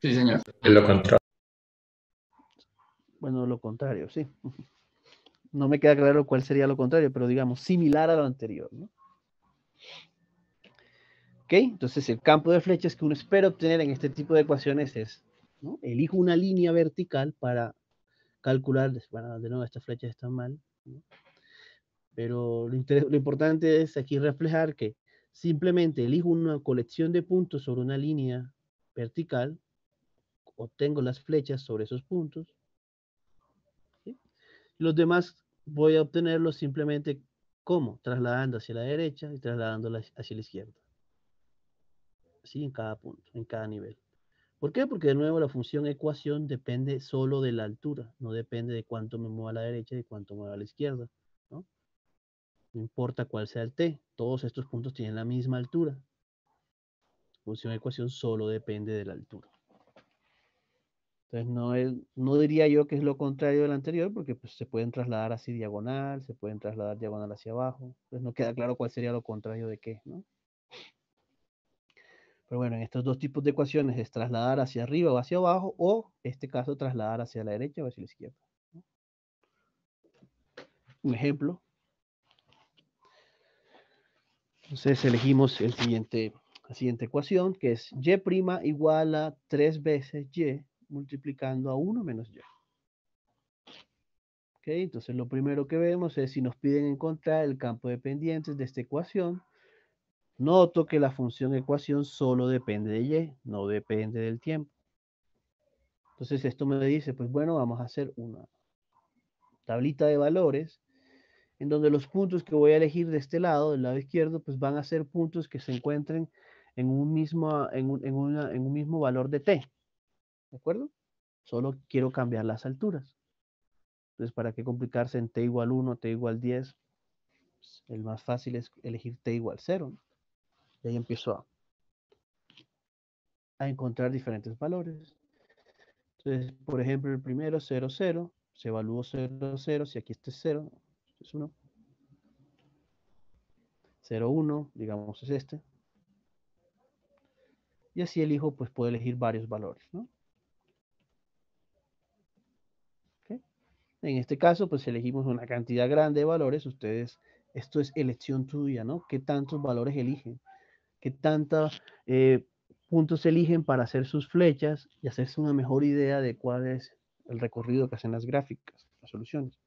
Sí, señor. Es lo contrario. Bueno, lo contrario, sí. No me queda claro cuál sería lo contrario, pero digamos, similar a lo anterior, ¿no? ¿Ok? Entonces, el campo de flechas que uno espera obtener en este tipo de ecuaciones es, ¿no? Elijo una línea vertical para calcular, bueno, de nuevo, estas flechas están mal, ¿no? Pero lo importante es aquí reflejar que simplemente elijo una colección de puntos sobre una línea vertical, obtengo las flechas sobre esos puntos, ¿sí? Los demás voy a obtenerlos simplemente como trasladando hacia la derecha y trasladándolas hacia la izquierda. Así en cada punto, en cada nivel. ¿Por qué? Porque de nuevo la función ecuación depende solo de la altura, no depende de cuánto me mueva a la derecha y de cuánto me mueva a la izquierda, ¿no? No importa cuál sea el t, todos estos puntos tienen la misma altura. La función ecuación solo depende de la altura. Entonces no diría yo que es lo contrario del anterior, porque pues, se pueden trasladar así diagonal, se pueden trasladar diagonal hacia abajo. Entonces no queda claro cuál sería lo contrario de qué, ¿no? Pero bueno, en estos dos tipos de ecuaciones es trasladar hacia arriba o hacia abajo, o en este caso trasladar hacia la derecha o hacia la izquierda, ¿no? Un ejemplo. Entonces elegimos la siguiente ecuación, que es y' igual a 3 veces y multiplicando a 1 menos y. ¿Ok? Entonces lo primero que vemos es si nos piden encontrar el campo de pendientes de esta ecuación. Noto que la función ecuación solo depende de y, no depende del tiempo. Entonces esto me dice, pues bueno, vamos a hacer una tablita de valores en donde los puntos que voy a elegir de este lado, del lado izquierdo, pues van a ser puntos que se encuentren en un mismo, en un mismo valor de t. ¿De acuerdo? Solo quiero cambiar las alturas. Entonces, ¿para qué complicarse en t igual 1, t igual 10? Pues, el más fácil es elegir t igual 0, ¿no? Y ahí empiezo a encontrar diferentes valores. Entonces, por ejemplo, el primero, 0, 0, se evalúa 0, 0, si aquí este es 0, este es 1. 0, 1, digamos es este. Y así el hijo pues puede elegir varios valores, ¿no? ¿Okay? En este caso, pues elegimos una cantidad grande de valores. Ustedes, esto es elección tuya, ¿no? ¿Qué tantos valores eligen? ¿Qué tantos puntos eligen para hacer sus flechas y hacerse una mejor idea de cuál es el recorrido que hacen las gráficas, las soluciones?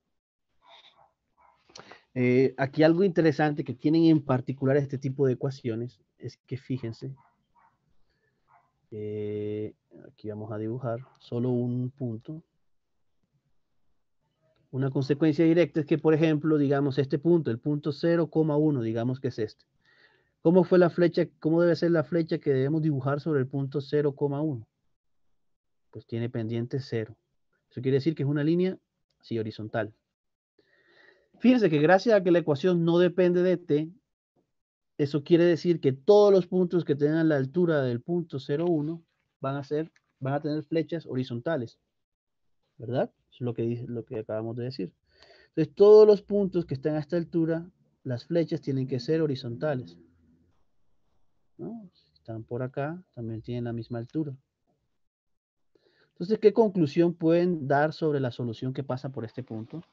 Aquí algo interesante que tienen en particular este tipo de ecuaciones es que fíjense, aquí vamos a dibujar solo un punto. Una consecuencia directa es que, por ejemplo, digamos este punto, el punto 0,1, digamos que es este. ¿Cómo fue la flecha? ¿Cómo debe ser la flecha que debemos dibujar sobre el punto 0,1? Pues tiene pendiente 0. Eso quiere decir que es una línea así horizontal. Fíjense que gracias a que la ecuación no depende de t, eso quiere decir que todos los puntos que tengan la altura del punto 0,1 van a tener flechas horizontales, ¿verdad? Eso es lo que acabamos de decir. Entonces, todos los puntos que están a esta altura, las flechas tienen que ser horizontales, ¿no? Si están por acá, también tienen la misma altura. Entonces, ¿qué conclusión pueden dar sobre la solución que pasa por este punto?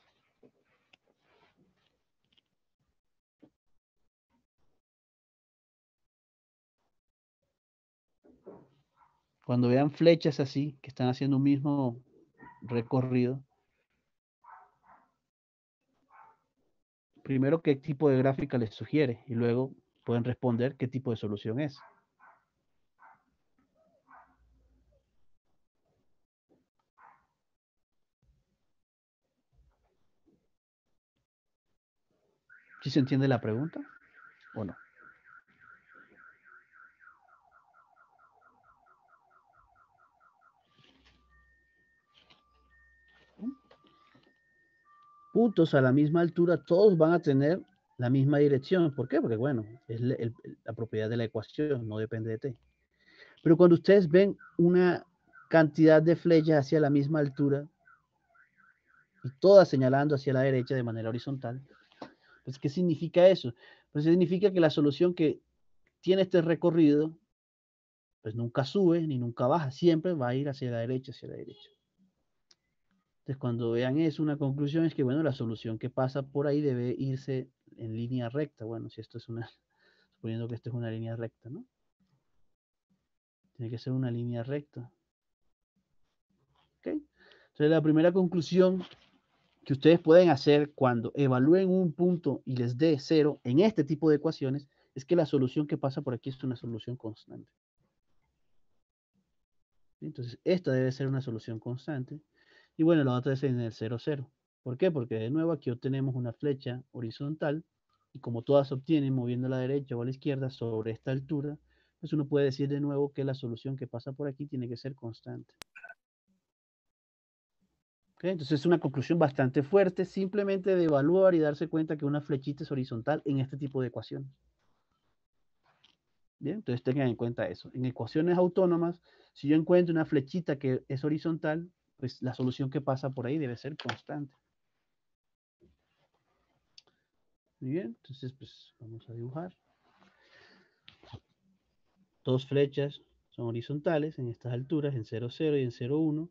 Cuando vean flechas así, que están haciendo un mismo recorrido, primero qué tipo de gráfica les sugiere y luego pueden responder qué tipo de solución es. ¿Sí se entiende la pregunta o no? Puntos a la misma altura, todos van a tener la misma dirección. ¿Por qué? Porque, bueno, es la propiedad de la ecuación, no depende de t. Pero cuando ustedes ven una cantidad de flechas hacia la misma altura y todas señalando hacia la derecha de manera horizontal, pues, ¿qué significa eso? Pues significa que la solución que tiene este recorrido, pues nunca sube ni nunca baja, siempre va a ir hacia la derecha, hacia la derecha. Entonces, cuando vean eso, una conclusión es que, bueno, la solución que pasa por ahí debe irse en línea recta. Bueno, si esto es suponiendo que esto es una línea recta, ¿no? Tiene que ser una línea recta. ¿Ok? Entonces, la primera conclusión que ustedes pueden hacer cuando evalúen un punto y les dé 0 en este tipo de ecuaciones es que la solución que pasa por aquí es una solución constante. Entonces, esta debe ser una solución constante. Y bueno, la otra es en el 0, 0. ¿Por qué? Porque de nuevo aquí obtenemos una flecha horizontal y como todas se obtienen moviendo a la derecha o a la izquierda sobre esta altura, pues uno puede decir de nuevo que la solución que pasa por aquí tiene que ser constante. ¿Okay? Entonces es una conclusión bastante fuerte, simplemente de evaluar y darse cuenta que una flechita es horizontal en este tipo de ecuaciones. Bien, entonces tengan en cuenta eso. En ecuaciones autónomas, si yo encuentro una flechita que es horizontal, pues la solución que pasa por ahí debe ser constante. Muy bien, entonces pues vamos a dibujar. Dos flechas son horizontales en estas alturas, en 0, 0 y en 0, 1.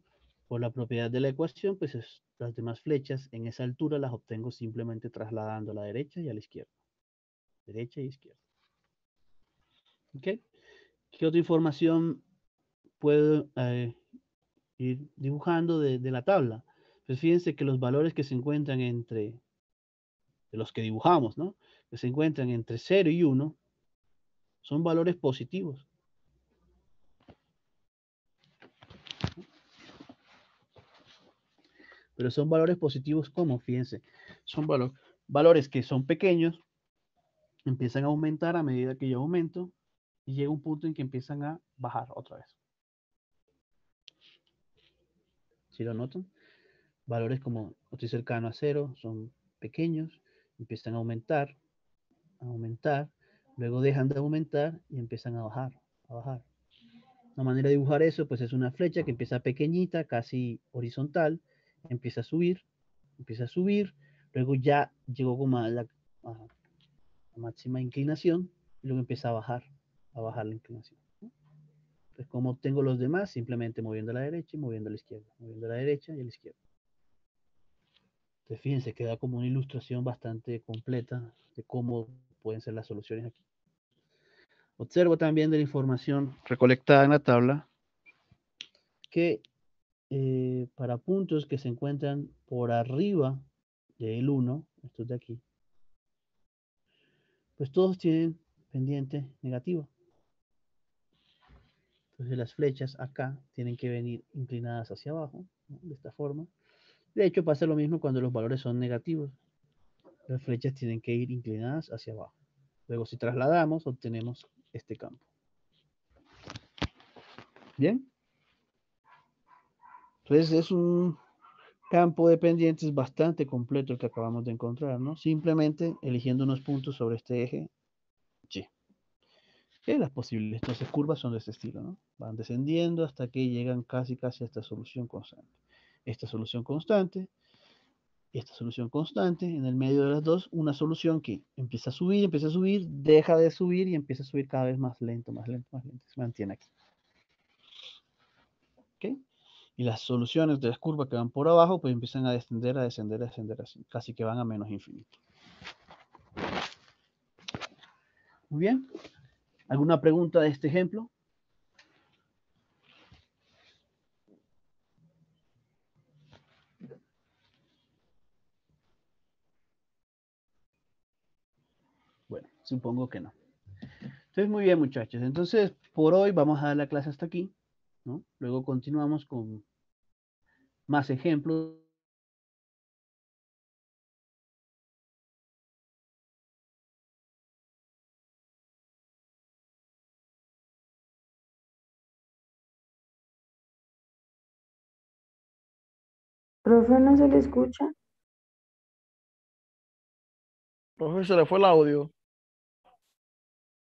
Por la propiedad de la ecuación, pues las demás flechas en esa altura las obtengo simplemente trasladando a la derecha y a la izquierda. Derecha y izquierda. ¿Ok? ¿Qué otra información puedo ir dibujando de la tabla? Pues fíjense que los valores que se encuentran entre, de los que dibujamos, ¿no? Que se encuentran entre 0 y 1, son valores positivos. Pero son valores positivos como, fíjense, son valores que son pequeños, empiezan a aumentar a medida que yo aumento, y llega un punto en que empiezan a bajar otra vez. ¿Sí lo notan? Valores como estoy cercano a 0 son pequeños, empiezan a aumentar, luego dejan de aumentar y empiezan a bajar, a bajar. Una manera de dibujar eso pues es una flecha que empieza pequeñita, casi horizontal, empieza a subir, luego ya llegó como a la máxima inclinación y luego empieza a bajar la inclinación. Entonces, ¿cómo obtengo los demás? Simplemente moviendo a la derecha y moviendo a la izquierda, moviendo a la derecha y a la izquierda. Entonces, fíjense, queda como una ilustración bastante completa de cómo pueden ser las soluciones aquí. Observo también de la información recolectada en la tabla que para puntos que se encuentran por arriba del 1, estos de aquí, pues todos tienen pendiente negativa. Entonces las flechas acá tienen que venir inclinadas hacia abajo, ¿no? De esta forma. De hecho pasa lo mismo cuando los valores son negativos. Las flechas tienen que ir inclinadas hacia abajo. Luego si trasladamos obtenemos este campo. Bien. Entonces es un campo de pendientes bastante completo el que acabamos de encontrar, ¿no? Simplemente eligiendo unos puntos sobre este eje Y. Que las posibles entonces curvas son de este estilo, ¿no? Van descendiendo hasta que llegan casi a esta solución constante. Esta solución constante y esta solución constante, en el medio de las dos, una solución que empieza a subir, deja de subir y empieza a subir cada vez más lento, se mantiene aquí. ¿Ok? Y las soluciones de las curvas que van por abajo, pues empiezan a descender, así, casi que van a menos infinito. Muy bien. ¿Alguna pregunta de este ejemplo? Bueno, supongo que no. Entonces, muy bien, muchachos. Entonces, por hoy vamos a dar la clase hasta aquí, ¿no? Luego continuamos con más ejemplos. Profe, ¿no se le escucha? Profe, se le fue el audio.